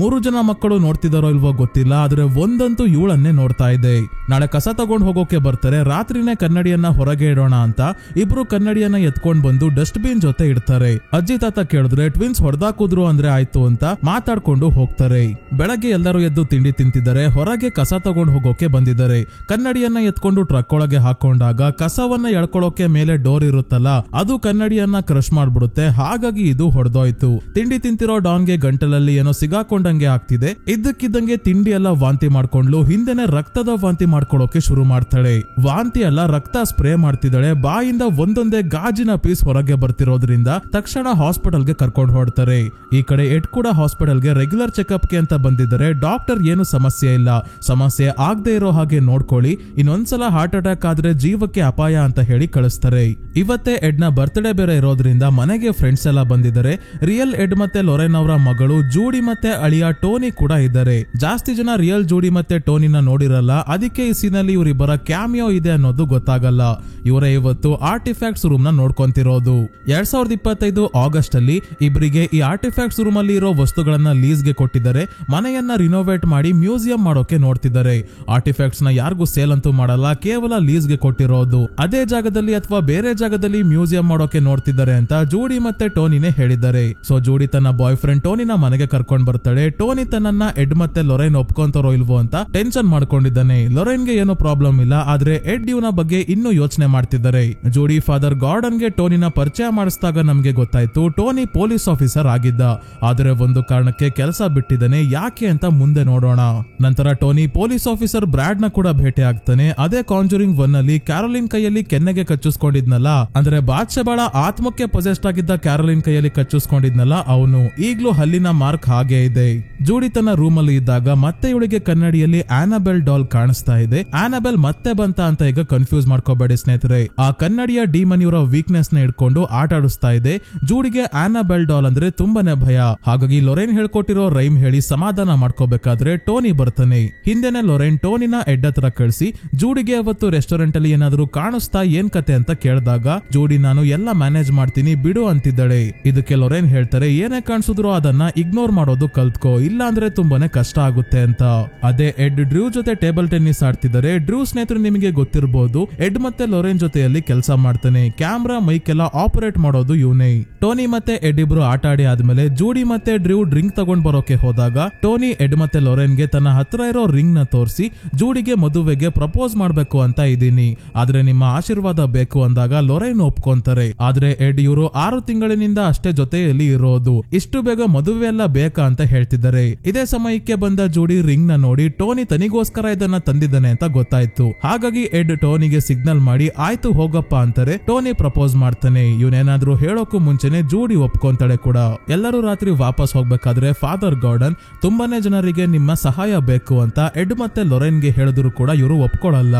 3 ಜನ ಮಕ್ಕಳು ನೋಡ್ತಿದಾರೋ ಇಲ್ವೋ ಗೊತ್ತಿಲ್ಲ, ಆದ್ರೆ ಒಂದಂತೂ ಇವಳನ್ನೇ ನೋಡ್ತಾ ಇದೆ. ನಾಳೆ ಕಸ ತಗೊಂಡು ಹೋಗೋಕೆ ಬರ್ತಾರೆ. ರಾತ್ರಿನೇ ಕನ್ನಡಿಯನ್ನ ಹೊರಗೆ ಇಡೋಣ ಅಂತ ಇಬ್ರು ಕನ್ನಡಿಯನ್ನ ಎತ್ಕೊಂಡ್ ಬಂದು ಡಸ್ಟ್ ಬಿನ್ ಜೊತೆ ಇಡ್ತಾರೆ. ಅಜ್ಜಿ ತಾತ ಕೇಳಿದ್ರೆ ಟ್ವಿನ್ಸ್ ಹೊಡೆದಾಕುದ್ರು ಅಂದ್ರೆ ಆಯ್ತು ಅಂತ ಮಾತಾಡ್ಕೊಂಡು ಹೋಗ್ತಾರೆ. ಬೆಳಗ್ಗೆ ಎಲ್ಲರೂ ಎದ್ದು ತಿಂಡಿ ತಿಂತಿದ್ದಾರೆ. ಹೊರಗೆ ಕಸ ತಗೊಂಡು ಹೋಗೋಕೆ ಬಂದಿದ್ದಾರೆ. ಕನ್ನಡಿಯನ್ನ ಎತ್ಕೊಂಡು ಟ್ರಕ್ ಒಳಗೆ ಹಾಕೊಂಡಾಗ ಕಸವನ್ನ ಎಳ್ಕೊಳ್ಳೋಕೆ ಮೇಲೆ ಡೋರ್ ಇರುತ್ತಲ್ಲ, ಅದು ಕನ್ನಡಿಯನ್ನ ಕ್ರಶ್ ಮಾಡ್ಬಿಡುತ್ತೆ. ಹಾಗಾಗಿ ಇದು ಹೊಡೆದೋಯ್ತು. ತಿಂಡಿ ತಿಂತಿರೋ ಡಾನ್ಗೆ ಗಂಟಲಲ್ಲಿ ಏನೋ ಸಿಗಾಕೊಂಡಂಗೆ ಆಗ್ತಿದೆ. ಇದ್ದಕ್ಕಿದ್ದಂಗೆ ತಿಂಡಿ ಎಲ್ಲ ವಾಂತಿ ಮಾಡ್ಕೊಂಡ್ಲು. ಹಿಂದೆನೆ ರಕ್ತದ ವಾಂತಿ ಮಾಡ್ಕೊಳ್ಳೋಕೆ ಶುರು ಮಾಡ್ತಾಳೆ. ವಾಂತಿ ಅಲ್ಲ, ರಕ್ತ ಸ್ಪ್ರೇ ಮಾಡ್ತಿದ್ದಾಳೆ. ಬಾಯಿಂದ ಒಂದೊಂದೇ ಗಾಜಿನ ಪೀಸ್ ಹೊರಗೆ ಬರ್ತಿರೋದ್ರಿಂದ ತಕ್ಷಣ ಹಾಸ್ಪಿಟಲ್ಗೆ ಕರ್ಕೊಂಡು ಹೊರಡ್ತಾರೆ. ಈ ಕಡೆ ಎಡ್ ಕೂಡ ಹಾಸ್ಪಿಟಲ್ಗೆ ರೆಗ್ಯುಲರ್ ಚೆಕ್ಅಪ್ಗೆ ಅಂತ ಬಂದಿದ್ದಾರೆ. ಡಾಕ್ಟರ್ ಏನು ಸಮಸ್ಯೆ ಇಲ್ಲ, ಸಮಸ್ಯೆ ಆಗದೆ ಇರೋ ಹಾಗೆ ನೋಡ್ಕೊಳ್ಳಿ, ಇನ್ನೊಂದ್ಸಲ ಹಾರ್ಟ್ ಅಟ್ಯಾಕ್ ಆದ್ರೆ ಜೀವಕ್ಕೆ ಅಪಾಯ ಅಂತ ಹೇಳಿ ಕಳಿಸ್ತಾರೆ. ಇವತ್ತೇ ಎಡ್ ನ ಬರ್ತ್ಡೇ ಬೇರೆ ಇರೋದ್ರಿಂದ ಮನೆಗೆ ಫ್ರೆಂಡ್ಸ್ ಎಲ್ಲ ಬಂದಿದ್ದಾರೆ. ರಿಯಲ್ ಎಡ್ ಮತ್ತೆ ಲೊರೆನ್ ಅವರ ಮಗಳು ಜೂಡಿ ಮತ್ತೆ ಅಳಿಯ ಟೋನಿ ಕೂಡ ಇದ್ದಾರೆ. ಜಾಸ್ತಿ ಜನ ರಿಯಲ್ ಜೂಡಿ ಮತ್ತೆ ಟೋನಿನ ನೋಡಿರಲ್ಲ, ಅದಕ್ಕೆ ಈ ಸೀನಲ್ಲಿ ಇವರಿಬ್ಬರ ಕ್ಯಾಮಿಯೋ ಇದೆ ಅನ್ನೋದು ಗೊತ್ತಾಗಲ್ಲ. ಇವರೇ ಇವತ್ತು ಆರ್ಟಿಫ್ಯಾಕ್ಟ್ಸ್ ರೂಮ್ ನ ನೋಡ್ಕೊಂತಿರೋದು. 2025 ಆಗಸ್ಟ್ ಅಲ್ಲಿ ಇಬ್ಬರಿಗೆ ಈ ಆರ್ಟಿಫ್ಯಾಕ್ಟ್ಸ್ ರೂಮ್ ಅಲ್ಲಿ ಇರೋ ವಸ್ತುಗಳನ್ನ ಲೀಸ್ಗೆ ಕೊಟ್ಟಿದ್ದಾರೆ. ಮನೆಯನ್ನ ರಿನೋವೇಟ್ ಮಾಡಿ ಮ್ಯೂಸಿಯಂ ಮಾಡೋಕೆ ನೋಡ್ತಿದ್ದಾರೆ. ಆರ್ಟಿಫ್ಯಾಕ್ಟ್ಸ್ ನ ಯಾರಿಗೂ ಸೇಲ್ ಅಂತೂ ಮಾಡಲ್ಲ, ಕೇವಲ ಲೀಸ್ಗೆ ಕೊಟ್ಟಿರೋದು. ಅದೇ ಜಾಗದಲ್ಲಿ ಅಥವಾ ಬೇರೆ ಜಾಗದಲ್ಲಿ ಮ್ಯೂಸಿಯಂ ಮಾಡೋಕೆ ನೋಡ್ತಿದ್ದಾರೆ ಅಂತ ಜೂಡಿ ಮತ್ತೆ ಟೋನಿನೇ ಹೇಳಿದ್ದಾರೆ. ಸೊ ಜೂಡಿ ತನ್ನ ಬಾಯ್ ಫ್ರೆಂಡ್ ಟೋನಿನ ಮನೆಗೆ ಕರ್ಕೊಂಡ್ ಬರ್ತಾಳೆ. ಟೋನಿ ತನ್ನನ್ನ ಎಡ್ ಮತ್ತೆ ಲೊರೆನ್ ಒಪ್ಕೊಂತಾರೋ ಇಲ್ವೋ ಅಂತ ಟೆನ್ಷನ್ ಮಾಡ್ಕೊಂಡಿದ್ದಾನೆ. ಲೊರೆನ್ಗೆ ಏನೋ ಪ್ರಾಬ್ಲಮ್ ಇಲ್ಲ, ಆದ್ರೆ ಎಡ್ ಇವನ ಬಗ್ಗೆ ಇನ್ನೂ ಯೋಚನೆ ಮಾಡ್ತಿದ್ದಾರೆ. ಜೂಡಿ ಫಾದರ್ ಗಾರ್ಡನ್ಗೆ ಟೋನಿನ ಪರಿಚಯ ಮಾಡಿಸಿದಾಗ ನಮ್ಗೆ ಗೊತ್ತಾಯ್ತು ಟೋನಿ ಪೊಲೀಸ್ ಆಫೀಸರ್ ಆಗಿದ್ದ, ಆದ್ರೆ ಒಂದು ಕಾರಣಕ್ಕೆ ಕೆಲಸ ಬಿಟ್ಟಿದ್ದಾನೆ. ಯಾಕೆ ಅಂತ ಮುಂದೆ ನೋಡೋಣ. ನಂತರ ಟೋನಿ ಪೊಲೀಸ್ ಆಫೀಸರ್ ಬ್ರಾಡ್ ನ ಕೂಡ ಭೇಟಿ ಆಗ್ತಾನೆ. ಅದೇ ಕಾಂಜೂರಿಂಗ್ 1 ಅಲ್ಲಿ ಕ್ಯಾರೋಲಿನ್ ಕೈಯಲ್ಲಿ ಕೆನ್ನೆಗೆ ಕಚ್ಚಿಸ್ಕೊಂಡಿದ್ನಲ್ಲ, ಅಂದ್ರೆ ಬಾದ್ಶೆಬಾಳ ಆತ್ಮಕ್ಕೆ ಪೊಸೆಸ್ಟ್ ಆಗಿದ್ದ ಕ್ಯಾರೋಲಿನ್ ಕೈಯಲ್ಲಿ ಕಚ್ಚಿಸ್ಕೊಂಡಿದ್ನಲ್ಲ ಅವನು, ಈಗ್ಲೂ ಹಲ್ಲಿನ ಮಾರ್ಕ್ ಹಾಗೆ ಇದೆ. ಜೂಡಿ ತನ್ನ ರೂಮ್ ಅಲ್ಲಿ ಇದ್ದಾಗ ಮತ್ತೆ ಇವಳಿಗೆ ಕನ್ನಡಿಯಲ್ಲಿ ಆನಬೆಲ್ ಡಾಲ್ ಕಾಣಿಸ್ತಾ ಇದೆ. ಆನಬೆಲ್ ಮತ್ತೆ ಬಂತ ಅಂತ ಈಗ ಕನ್ಫ್ಯೂಸ್ ಮಾಡ್ಕೋಬೇಡಿ ಸ್ನೇಹಿತರೆ. ಆ ಕನ್ನಡಿಯ ಡೀಮನ್ ಇವರ ವೀಕ್ನೆಸ್ ನ ಇಟ್ಕೊಂಡು ಆಟ ಆಡಿಸ್ತಾ ಇದೆ. ಜೂಡಿಗೆ ಆನಬೆಲ್ ಡಾಲ್ ಅಂದ್ರೆ ತುಂಬಾನೇ ಭಯ. ಹಾಗಾಗಿ ಲೊರೆನ್ ಹೇಳ್ಕೊಟ್ಟಿರೋ ರೈಮ್ ಹೇಳಿ ಸಮಾಧಾನ ಮಾಡ್ಕೋಬೇಕಾದ್ರೆ ಟೋನಿ ಬರ್ತಾನೆ. ಹಿಂದೆನೆ ಲೊರೆನ್ ಟೋನಿನ ಎಡ್ ಹತ್ರ ಕಳಿಸಿ ಜೂಡಿಗೆ ಅವತ್ತು ರೆಸ್ಟೋರೆಂಟ್ ಅಲ್ಲಿ ಏನಾದ್ರು ಕಾಣಿಸ್ತಾ ಏನ್ ಕತೆ ಅಂತ ಕೇಳಿದಾಗ ಜೂಡಿ ನಾನು ಎಲ್ಲ ಮ್ಯಾನೇಜ್ ಮಾಡ್ತೀನಿ ಬಿಡು ಅಂತಿದ್ದಾಳೆ. ಇದಕ್ಕೆ ಲೊರೆನ್ ಹೇಳ್ತಾರೆ ಏನೇ ಕಾಣಿಸಿದ್ರು ಅದನ್ನ ಇಗ್ನೋರ್ ಮಾಡೋದು ಕಲ್ತ್ಕೋ, ಇಲ್ಲ ಅಂದ್ರೆ ತುಂಬಾನೇ ಕಷ್ಟ ಆಗುತ್ತೆ ಅಂತ. ಅದೇ ಎಡ್ ಡ್ರೂ ಜೊತೆ ಟೇಬಲ್ ಟೆನ್ನಿಸ್ ಆಡ್ತಿದ್ದಾರೆ. ಡ್ರೂ ಸ್ನೇಹಿತರು ನಿಮಗೆ ಗೊತ್ತಿರಬಹುದು, ಎಡ್ ಮತ್ತೆ ಲೊರೆನ್ ಜೊತೆಯಲ್ಲಿ ಕೆಲಸ ಮಾಡ್ತಾನೆ. ಕ್ಯಾಮ್ರಾ ಮೈಕ್ ಎಲ್ಲ ಆಪರೇಟ್ ಮಾಡೋದು ಇವನೇ. ಟೋನಿ ಮತ್ತೆ ಎಡ್ ಇಬ್ರು ಆಟ ಆಡಿ ಆದ್ಮೇಲೆ ಜೂಡಿ ಮತ್ತೆ ಡ್ರೂ ಡ್ರಿಂಕ್ ತಗೊಂಡ್ ಬರೋಕೆ ಹೋದಾಗ ಟೋನಿ ಎಡ್ ಮತ್ತೆ ಲೊರೆನ್ಗೆ ತನ್ನ ಹತ್ರ ಇರೋ ರಿಂಗ್ ನ ತೋರಿಸಿ ಜೂಡಿಗೆ ಮದುವೆಗೆ ಪ್ರಪೋಸ್ ಮಾಡ್ಬೇಕು ಅಂತ ಇದೀನಿ, ಆದ್ರೆ ನಿಮ್ಮ ಆಶೀರ್ವಾದ ಬೇಕು ಅಂದಾಗ ಲೊರೆನ್ ಒಪ್ಕೊಂತಾರೆ. ಆದ್ರೆ ಎಡ್ ಇವರು 6 ತಿಂಗಳಿನಿಂದ ಅಷ್ಟೇ ಜೊತೆಯಲ್ಲಿ ಇರೋದು, ಇಷ್ಟು ಬೇಗ ಮದುವೆ ಎಲ್ಲ ಬೇಕಾ ಅಂತ ಹೇಳ್ತಿದ್ದಾರೆ. ಇದೇ ಸಮಯಕ್ಕೆ ಬಂದ ಜೂಡಿ ರಿಂಗ್ ನ ನೋಡಿ ಟೋನಿ ತನಿಗೋಸ್ಕರ ಇದನ್ನ ತಂದಿದ್ದಾನೆ ಅಂತ ಗೊತ್ತಾಯ್ತು. ಹಾಗಾಗಿ ಎಡ್ ಟೋನಿಗೆ ಸಿಗ್ನಲ್ ಮಾಡಿ ಆಯ್ತು ಹೋಗಪ್ಪ ಅಂತಾರೆ. ಟೋನಿ ಪ್ರಪೋಸ್ ಮಾಡ್ತಾನೆ. ಇವನೇನಾದ್ರೂ ಹೇಳೋಕು ಮುಂಚೆನೆ ಜೂಡಿ ಒಪ್ಕೊಂತಾಳೆ ಕೂಡ. ಎಲ್ಲರೂ ರಾತ್ರಿ ವಾಪಸ್ ಹೋಗ್ಬೇಕಾದ್ರೆ ಫಾದರ್ ಗಾರ್ಡನ್ ತುಂಬಾನೇ ಜನರಿಗೆ ನಿಮ್ಮ ಸಹಾಯ ಬೇಕು ಅಂತ ಎಡ್ ಮತ್ತೆ ಲೊರೆನ್ಗೆ ಹೇಳಿದ್ರು ಕೂಡ ಇವರು ಒಪ್ಕೊಳ್ಳಲ್ಲ.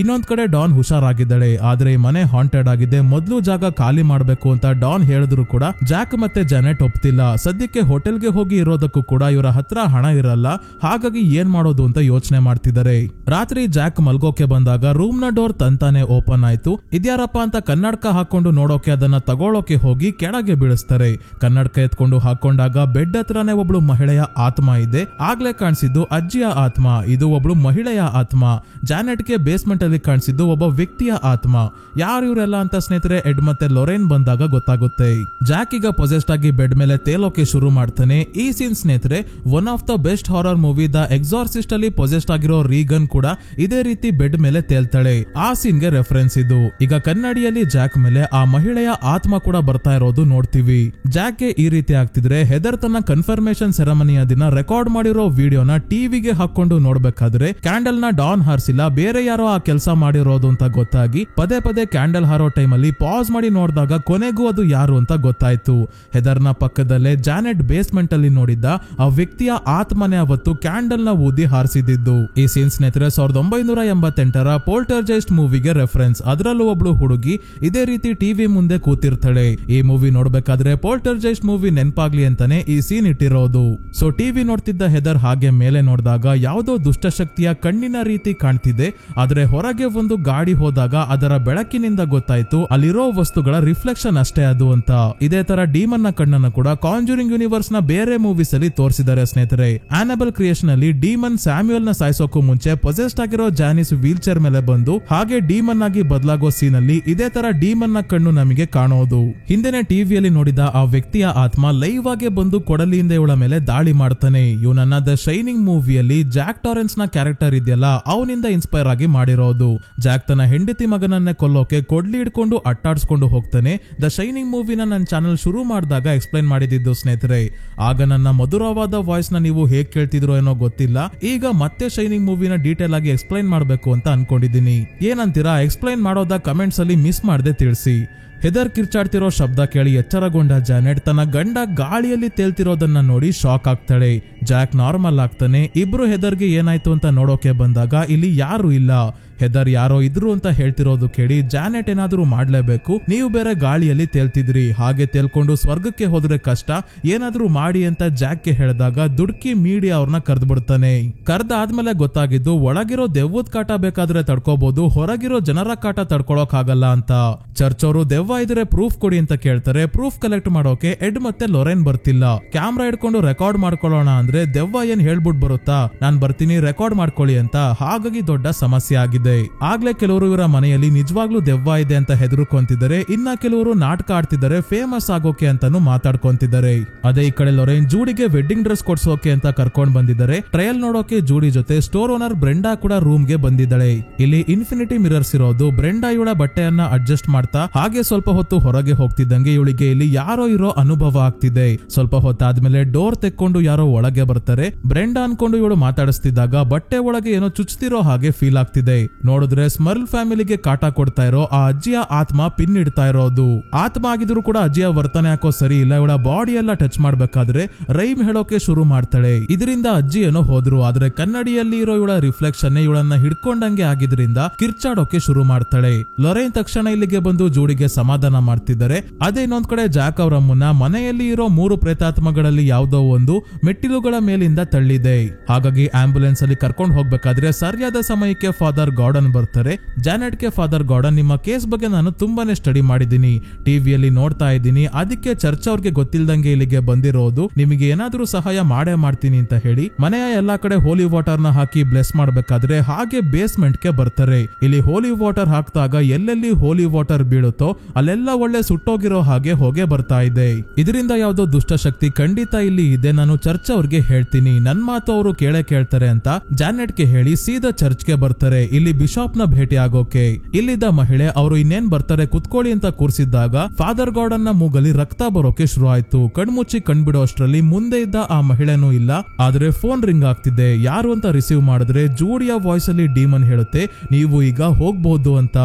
ಇನ್ನೊಂದ್ ಕಡೆ ಡಾನ್ ಹುಷಾರಾಗಿದ್ದಾಳೆ, ಆದ್ರೆ ಈ ಮನೆ ಹಾಂಟೆಡ್ ಆಗಿದೆ, ಮೊದ್ಲು ಜಾಗ ಖಾಲಿ ಮಾಡ್ಬೇಕು ಅಂತ ಡಾನ್ ಹೇಳಿದ್ರು ಕೂಡ ಜಾಕ್ ಮತ್ತೆ ಜಾನೆಟ್ ಒಪ್ತಿಲ್ಲ. ಸದ್ಯಕ್ಕೆ ಹೋಟೆಲ್ಗೆ ಹೋಗಿ ಇರೋದಕ್ಕೂ ಕೂಡ ಇವರ ಹತ್ರ ಹಣ ಇರಲ್ಲ, ಹಾಗಾಗಿ ಏನ್ ಮಾಡೋದು ಅಂತ ಯೋಚನೆ ಮಾಡ್ತಿದ್ದಾರೆ. ರಾತ್ರಿ ಜಾಕ್ ಮಲ್ಗೋಕೆ ಬಂದಾಗ ರೂಮ್ ನ ಡೋರ್ ತಂತಾನೆ ಓಪನ್ ಆಯ್ತು. ಇದ್ಯಾರಪ್ಪ ಅಂತ ಕನ್ನಡಕ ಹಾಕೊಂಡು ನೋಡೋಕೆ ಅದನ್ನ ತಗೊಳೋಕೆ ಹೋಗಿ ಕೆಳಗೆ ಬೀಳಿಸ್ತಾರೆ. ಕನ್ನಡಕ ಎತ್ಕೊಂಡು ಹಾಕೊಂಡಾಗ ಬೆಡ್ ಹತ್ರನೇ ಒಬ್ಳು ಮಹಿಳೆಯ ಆತ್ಮ ಇದೆ. ಆಗ್ಲೇ ಕಾಣಿಸಿದ್ದು ಅಜ್ಜಿಯ ಆತ್ಮ, ಇದು ಒಬ್ಳು ಮಹಿಳೆಯ ಆತ್ಮ. ಜಾನೆಟ್ಗೆ ಬೇಸ್ಮೆಂಟ್ ಅಲ್ಲಿ ಕಾಣಿಸಿದ್ದು ಒಬ್ಬ ವ್ಯಕ್ತಿಯ ಆತ್ಮ. ಯಾರು ಇವರೆಲ್ಲ ಅಂತ ಸ್ನೇಹಿತರೆ ಎಡ್ ಮತ್ತೆ ಲೊರೆನ್ ಬಂದಾಗ ಗೊತ್ತಾಗುತ್ತೆ. ಜಾಕ್ ಈಗ ಪೊಸೆಸ್ಟ್ ಆಗಿ ಬೆಡ್ ಮೇಲೆ ತೇಲೋಕೆ ಶುರು ಮಾಡ್ತಾನೆ. ಈ ಸೀನ್ ಸ್ನೇಹಿತರೆ one of the best horror movie the ಎಕ್ಸಾರ್ಸಿಸ್ಟ್ ಅಲ್ಲಿ ಪೊಸೆಸ್ಟ್ ಆಗಿರೋ ರೀಗನ್ ಕೂಡ ಇದೇ ರೀತಿ ಬೆಡ್ ಮೇಲೆ ತೇಲ್ತಾಳೆ. ಆ ಸೀನ್ ಗೆ ರೆಫರೆನ್ಸ್ ಇದು. ಈಗ ಕನ್ನಡಿಯಲ್ಲಿ ಜಾಕ್ ಮೇಲೆ ಆ ಮಹಿಳೆಯ ಆತ್ಮ ಕೂಡ ಬರ್ತಾ ಇರೋದು ನೋಡ್ತೀವಿ. ಜಾಕ್ ಗೆ ಈ ರೀತಿ ಆಗ್ತಿದ್ರೆ ಹೆದರ್ ತನ್ನ ಕನ್ಫರ್ಮೇಶನ್ ಸೆರೆಮನಿಯ ದಿನ ರೆಕಾರ್ಡ್ ಮಾಡಿರೋ ವಿಡಿಯೋನ ಟಿವಿಗೆ ಹಾಕೊಂಡು ನೋಡ್ಬೇಕಾದ್ರೆ ಕ್ಯಾಂಡಲ್ ನ ಡಾನ್ ಹಾರಿಸಿಲ್ಲ, ಬೇರೆ ಯಾರೋ ಆ ಕೆಲಸ ಮಾಡಿರೋದು ಅಂತ ಗೊತ್ತಾಗಿ ಪದೇ ಪದೇ ಕ್ಯಾಂಡಲ್ ಹಾರೋ ಟೈಮ್ ಅಲ್ಲಿ ಪಾಸ್ ಮಾಡಿ ನೋಡಿದಾಗ ಕೊನೆಗೂ ಅದು ಯಾರು ಅಂತ ಗೊತ್ತಾಯ್ತು. ಹೆದರ್ನ ಪಕ್ಕದಲ್ಲೇ ಜಾನೆಟ್ ಬೇಸ್ಮೆಂಟ್ ಅಲ್ಲಿ ನೋಡಿದ್ದ ಆ ವ್ಯಕ್ತಿಯ ಆತ್ಮನೆ ಅವತ್ತು ಕ್ಯಾಂಡಲ್ ನ ಊದಿ ಹಾರಿಸಿದ್ದು. ಈ ಸೀನ್ ಸ್ನೇಹಿತರೆ 1988ರ ಪೋಲ್ಟರ್ಜೈಸ್ಟ್ ಮೂವಿಗೆ ರೆಫರೆನ್ಸ್. ಅದರಲ್ಲೂ ಒಬ್ಳು ಹುಡುಗಿ ಇದೇ ರೀತಿ ಟಿವಿ ಮುಂದೆ ಕೂತಿರ್ತಾಳೆ. ಈ ಮೂವಿ ನೋಡ್ಬೇಕಾದ್ರೆ ಪೋಲ್ಟರ್ಜೈಸ್ಟ್ ಮೂವಿ ನೆನಪಾಗ್ಲಿ ಅಂತಾನೆ ಈ ಸೀನ್ ಇಟ್ಟಿರೋದು. ಸೊ ಟಿವಿ ನೋಡ್ತಿದ್ದ ಹೆದರ್ ಹಾಗೆ ಮೇಲೆ ನೋಡಿದಾಗ ಯಾವುದೋ ದುಷ್ಟಶಕ್ತಿಯ ಕಣ್ಣಿನ ರೀತಿ ಕಾಣ್ತಿದೆ. ಆದ್ರೆ ಹೊರಗೆ ಒಂದು ಗಾಡಿ ಹೋದಾಗ ಅದರ ಬೆಳಕಿನಿಂದ ಗೊತ್ತಾಯ್ತು ಅಲ್ಲಿರೋ ವಸ್ತುಗಳ ರಿಫ್ಲೆಕ್ಷನ್ ಅಷ್ಟೇ ಅದು ಅಂತ. ಇದೇ ತರ ಡೀಮನ್ ನ ಕಣ್ಣನ್ನು ಕೂಡ ಕಾಂಜೂರಿಂಗ್ ಯೂನಿವರ್ಸ್ ನ ಬೇರೆ ಮೂವೀಸ್ ಅಲ್ಲಿ ತೋರಿಸಿದ್ದಾರೆ ಸ್ನೇಹಿತರೆ. ಆನಬೆಲ್ ಕ್ರಿಯೇಷನ್ ಅಲ್ಲಿ ಡೀಮನ್ ಸ್ಯಾಮ್ಯುಯಲ್ ನ ಸಾಯಿಸೋಕು ಮುಂಚೆ ಪೊಸೆಸ್ಟ್ ಆಗಿರೋ ಜಾನಿಸ್ ವೀಲ್ ಚೇರ್ ಮೇಲೆ ಬಂದು ಹಾಗೆ ಡೀಮನ್ ಆಗಿ ಬದಲಾಗೋ ಸೀನ್ ಅಲ್ಲಿ ಇದೇ ತರ ಡೀಮನ್ ನ ಕಣ್ಣು ನಮಗೆ ಕಾಣೋದು. ಹಿಂದೆನೆ ಟಿವಿಯಲ್ಲಿ ನೋಡಿದ ಆ ವ್ಯಕ್ತಿಯ ಆತ್ಮ ಲೈವ್ ಆಗಿ ಬಂದು ಕೊಡಲಿಯಿಂದ ಇವಳ ಮೇಲೆ ದಾಳಿ ಮಾಡ್ತಾನೆ. ಇವನನ್ನ ದ ಶೈನಿಂಗ್ ಮೂವಿಯಲ್ಲಿ ಜಾಕ್ ಟಾರೆನ್ಸ್ ನ ಕ್ಯಾರೆಕ್ಟರ್ ಇದೆಯಲ್ಲ ಅವನಿಂದ ಇನ್ಸ್ಪೈರ್ ಆಗಿ ಮಾಡಿರೋದು. ಇರೋದು. ಜಾಕ್ ತನ್ನ ಹೆಂಡತಿ ಮಗನನ್ನೇ ಕೊಲ್ಲೋಕೆ ಕೊಡ್ಲಿ ಹಿಡ್ಕೊಂಡು ಅಟ್ಟಾಡ್ಸ್ಕೊಂಡು ಹೋಗ್ತಾನೆ. ದ ಶೈನಿಂಗ್ ಮೂವಿನ ನನ್ನ ಚಾನಲ್ ಶುರು ಮಾಡಿದಾಗ ಎಕ್ಸ್ಪ್ಲೈನ್ ಮಾಡಿದ್ದು ಸ್ನೇಹಿತರೆ. ಆಗ ನನ್ನ ಮಧುರವಾದ ವಾಯ್ಸ್ ನ ನೀವು ಹೇಗ್ ಕೇಳ್ತಿದ್ರು ಏನೋ ಗೊತ್ತಿಲ್ಲ. ಈಗ ಮತ್ತೆ ಶೈನಿಂಗ್ ಮೂವಿನ ಡೀಟೇಲ್ ಆಗಿ ಎಕ್ಸ್ಪ್ಲೈನ್ ಮಾಡಬೇಕು ಅಂತ ಅನ್ಕೊಂಡಿದ್ದೀನಿ. ಏನಂತೀರಾ? ಎಕ್ಸ್ಪ್ಲೈನ್ ಮಾಡೋದ ಕಮೆಂಟ್ಸ್ ಅಲ್ಲಿ ಮಿಸ್ ಮಾಡದೆ ತಿಳಿಸಿ. ಹೆದರ್ ಕಿರ್ಚಾಡ್ತಿರೋ ಶಬ್ದ ಕೇಳಿ ಎಚ್ಚರಗೊಂಡ ಜಾನೆಟ್ ತನ್ನ ಗಂಡ ಗಾಳಿಯಲ್ಲಿ ತೇಲ್ತಿರೋದನ್ನ ನೋಡಿ ಶಾಕ್ ಆಗ್ತಾಳೆ. ಜಾಕ್ ನಾರ್ಮಲ್ ಆಗ್ತಾನೆ. ಇಬ್ರು ಹೆದರ್ಗೆ ಏನಾಯ್ತು ಅಂತ ನೋಡೋಕೆ ಬಂದಾಗ ಇಲ್ಲಿ ಯಾರು ಇಲ್ಲ. ಹೆದರ್ ಯಾರೋ ಇದ್ರು ಅಂತ ಹೇಳ್ತಿರೋದು ಕೇಳಿ ಜಾನೆಟ್ ಏನಾದ್ರೂ ಮಾಡ್ಲೇಬೇಕು. ನೀವು ಬೇರೆ ಗಾಳಿಯಲ್ಲಿ ತೇಲ್ತಿದ್ರಿ, ಹಾಗೆ ತೇಲ್ಕೊಂಡು ಸ್ವರ್ಗಕ್ಕೆ ಹೋದ್ರೆ ಕಷ್ಟ, ಏನಾದ್ರೂ ಮಾಡಿ ಅಂತ ಜಾಕ್ಗೆ ಹೇಳಿದಾಗ ದುಡ್ಕಿ ಮೀಡಿಯಾ ಅವ್ರನ್ನ ಕರ್ದ್ಬಿಡ್ತಾನೆ. ಕರ್ದಾದ್ಮೇಲೆ ಗೊತ್ತಾಗಿದ್ದು ಒಳಗಿರೋ ದೆವ್ವದ ಕಾಟ ಬೇಕಾದ್ರೆ ತಡ್ಕೋಬಹುದು, ಹೊರಗಿರೋ ಜನರ ಕಾಟ ತಡ್ಕೊಳಕ್ ಆಗಲ್ಲ ಅಂತ. ಚರ್ಚ್ ಅವರು ದೆವ್ವ ಇದ್ರೆ ಪ್ರೂಫ್ ಕೊಡಿ ಅಂತ ಕೇಳ್ತಾರೆ. ಪ್ರೂಫ್ ಕಲೆಕ್ಟ್ ಮಾಡೋಕೆ ಎಡ್ ಮತ್ತೆ ಲೊರೆನ್ ಬರ್ತಿಲ್ಲ. ಕ್ಯಾಮ್ರಾ ಇಟ್ಕೊಂಡು ರೆಕಾರ್ಡ್ ಮಾಡ್ಕೊಳ್ಳೋಣ ಅಂದ್ರೆ ದೆವ್ವ ಏನ್ ಹೇಳ್ಬಿಟ್ ಬರುತ್ತಾ, ನಾನ್ ಬರ್ತೀನಿ ರೆಕಾರ್ಡ್ ಮಾಡ್ಕೊಳ್ಳಿ ಅಂತ. ಹಾಗಾಗಿ ದೊಡ್ಡ ಸಮಸ್ಯೆ ಆಗಿದೆ. ಆಗ್ಲೇ ಕೆಲವರು ಇವರ ಮನೆಯಲ್ಲಿ ನಿಜವಾಗ್ಲೂ ದೆವ್ವ ಇದೆ ಅಂತ ಹೆದರ್ಕೊಂತಿದ್ದಾರೆ. ಇನ್ನ ಕೆಲವರು ನಾಟಕ ಆಡ್ತಿದ್ದಾರೆ ಫೇಮಸ್ ಆಗೋಕೆ ಅಂತಾನು ಮಾತಾಡ್ಕೊಂತಿದ್ದಾರೆ. ಅದೇ ಈ ಕಡೆ ಲೊರೆನ್ ಜೂಡಿಗೆ ವೆಡ್ಡಿಂಗ್ ಡ್ರೆಸ್ ಕೊಡ್ಸೋಕೆ ಅಂತ ಕರ್ಕೊಂಡ್ ಬಂದಿದ್ದಾರೆ. ಟ್ರಯಲ್ ನೋಡೋಕೆ ಜೂಡಿ ಜೊತೆ ಸ್ಟೋರ್ ಓನರ್ ಬ್ರೆಂಡಾ ಕೂಡ ರೂಮ್ ಗೆ ಬಂದಿದ್ದಾಳೆ. ಇಲ್ಲಿ ಇನ್ಫಿನಿಟಿ ಮಿರರ್ಸ್ ಇರೋದು. ಬ್ರೆಂಡಾ ಇವಳ ಬಟ್ಟೆಯನ್ನ ಅಡ್ಜಸ್ಟ್ ಮಾಡ್ತಾ ಹಾಗೆ ಸ್ವಲ್ಪ ಹೊತ್ತು ಹೊರಗೆ ಹೋಗ್ತಿದ್ದಂಗೆ ಇವಳಿಗೆ ಇಲ್ಲಿ ಯಾರೋ ಇರೋ ಅನುಭವ ಆಗ್ತಿದೆ. ಸ್ವಲ್ಪ ಹೊತ್ತಾದ್ಮೇಲೆ ಡೋರ್ ತೆಕ್ಕೊಂಡು ಯಾರೋ ಒಳಗೆ ಬರ್ತಾರೆ. ಬ್ರೆಂಡಾ ಅನ್ಕೊಂಡು ಇವಳು ಮಾತಾಡಿಸ್ತಿದ್ದಾಗ ಬಟ್ಟೆ ಒಳಗೆ ಏನೋ ಚುಚ್ತಿರೋ ಹಾಗೆ ಫೀಲ್ ಆಗ್ತಿದೆ. ನೋಡಿದ್ರೆ ಸ್ಮರ್ಲ್ ಫ್ಯಾಮಿಲಿಗೆ ಕಾಟ ಕೊಡ್ತಾ ಇರೋ ಆ ಅಜ್ಜಿಯ ಆತ್ಮ ಪಿನ್ ಇಡ್ತಾ ಇರೋದು. ಆತ್ಮ ಆಗಿದ್ರು ಕೂಡ ಅಜ್ಜಿಯ ವರ್ತನೆ ಯಾಕೋ ಸರಿ ಇಲ್ಲ. ಇವಳ ಬಾಡಿ ಎಲ್ಲ ಟಚ್ ಮಾಡ್ಬೇಕಾದ್ರೆ ರೈಮ್ ಹೇಳೋಕೆ ಶುರು ಮಾಡ್ತಾಳೆ. ಇದರಿಂದ ಅಜ್ಜಿ ಏನೋ ಹೋದ್ರು, ಆದ್ರೆ ಕನ್ನಡಿಯಲ್ಲಿ ಇರೋ ಇವಳ ರಿಫ್ಲೆಕ್ಷನ್ ಇವಳನ್ನ ಹಿಡ್ಕೊಂಡಂಗೆ ಆಗಿದ್ರಿಂದ ಕಿರ್ಚಾಡೋಕೆ ಶುರು ಮಾಡ್ತಾಳೆ. ಲೊರೆನ್ ತಕ್ಷಣ ಇಲ್ಲಿಗೆ ಬಂದು ಜೂಡಿಗೆ ಸಮಾಧಾನ ಮಾಡ್ತಿದ್ದಾರೆ. ಅದೇ ಇನ್ನೊಂದ್ ಕಡೆ ಜಾಕ್ ಅವರ ಮುನ್ನ ಮನೆಯಲ್ಲಿ ಇರೋ 3 ಪ್ರೇತಾತ್ಮಗಳಲ್ಲಿ ಯಾವುದೋ ಒಂದು ಮೆಟ್ಟಿಲುಗಳ ಮೇಲಿಂದ ತಳ್ಳಿದೆ. ಹಾಗಾಗಿ ಆಂಬ್ಯುಲೆನ್ಸ್ ಅಲ್ಲಿ ಕರ್ಕೊಂಡು ಹೋಗ್ಬೇಕಾದ್ರೆ ಸರಿಯಾದ ಸಮಯಕ್ಕೆ ಫಾದರ್ ಗಾರ್ಡನ್ ಬರ್ತಾರೆ. ಜಾನೆಟ್ಗೆ ಫಾದರ್ ಗಾರ್ಡನ್, ನಿಮ್ಮ ಕೇಸ್ ಬಗ್ಗೆ ನಾನು ತುಂಬಾನೇ ಸ್ಟಡಿ ಮಾಡಿದ್ದೀನಿ, ಟಿವಿಯಲ್ಲಿ ನೋಡ್ತಾ ಇದ್ದೀನಿ, ಅದಕ್ಕೆ ಚರ್ಚ್ ಅವ್ರಿಗೆ ಗೊತ್ತಿಲ್ದಂಗೆ ಇಲ್ಲಿಗೆ ಬಂದಿರೋದು, ನಿಮಗೆ ಏನಾದ್ರೂ ಸಹಾಯ ಮಾಡೇ ಮಾಡ್ತೀನಿ ಅಂತ ಹೇಳಿ ಮನೆಯ ಎಲ್ಲಾ ಕಡೆ ಹೋಲಿ ವಾಟರ್ ನ ಹಾಕಿ ಬ್ಲೆಸ್ ಮಾಡ್ಬೇಕಾದ್ರೆ ಹಾಗೆ ಬೇಸ್ಮೆಂಟ್ ಗೆ ಬರ್ತಾರೆ. ಇಲ್ಲಿ ಹೋಲಿ ವಾಟರ್ ಹಾಕಿದಾಗ ಎಲ್ಲೆಲ್ಲಿ ಹೋಲಿ ವಾಟರ್ ಬೀಳುತ್ತೋ ಅಲ್ಲೆಲ್ಲ ಒಳ್ಳೆ ಸುಟ್ಟೋಗಿರೋ ಹಾಗೆ ಹೊಗೆ ಬರ್ತಾ ಇದೆ. ಇದರಿಂದ ಯಾವ್ದೋ ದುಷ್ಟಶಕ್ತಿ ಖಂಡಿತ ಇಲ್ಲಿ ಇದೆ, ನಾನು ಚರ್ಚ್ ಅವ್ರಿಗೆ ಹೇಳ್ತೀನಿ, ನನ್ ಮಾತು ಅವರು ಕೇಳ್ತಾರೆ ಅಂತ ಜಾನೆಟ್ಗೆ ಹೇಳಿ ಸೀದಾ ಚರ್ಚ್ಗೆ ಬರ್ತಾರೆ. ಇಲ್ಲಿ ಬಿಷಾಪ್ ನ ಭೇಟಿ ಆಗೋಕೆ. ಇಲ್ಲಿದ್ದ ಮಹಿಳೆ ಅವರು ಇನ್ನೇನ್ ಬರ್ತಾರೆ ಕುತ್ಕೊಳ್ಳಿ ಅಂತ ಕೂರ್ಸಿದ್ದಾಗ ಫಾದರ್ ಗಾರ್ಡನ್ ನ ಮೂಗಲಿ ರಕ್ತ ಬರೋಕೆ ಶುರು ಆಯ್ತು. ಕಣ್ಮುಚ್ಚಿ ಕಣ್ಬಿಡೋ ಅಷ್ಟರಲ್ಲಿ ಮುಂದೆ ಇದ್ದ ಆ ಮಹಿಳೆನೂ ಇಲ್ಲ. ಆದ್ರೆ ಫೋನ್ ರಿಂಗ್ ಆಗ್ತಿದೆ. ಯಾರು ಅಂತ ರಿಸೀವ್ ಮಾಡಿದ್ರೆ ಜೂಡಿಯ ವಾಯ್ಸ್ ಅಲ್ಲಿ ಡೀಮನ್ ಹೇಳುತ್ತೆ, ನೀವು ಈಗ ಹೋಗ್ಬಹುದು ಅಂತ.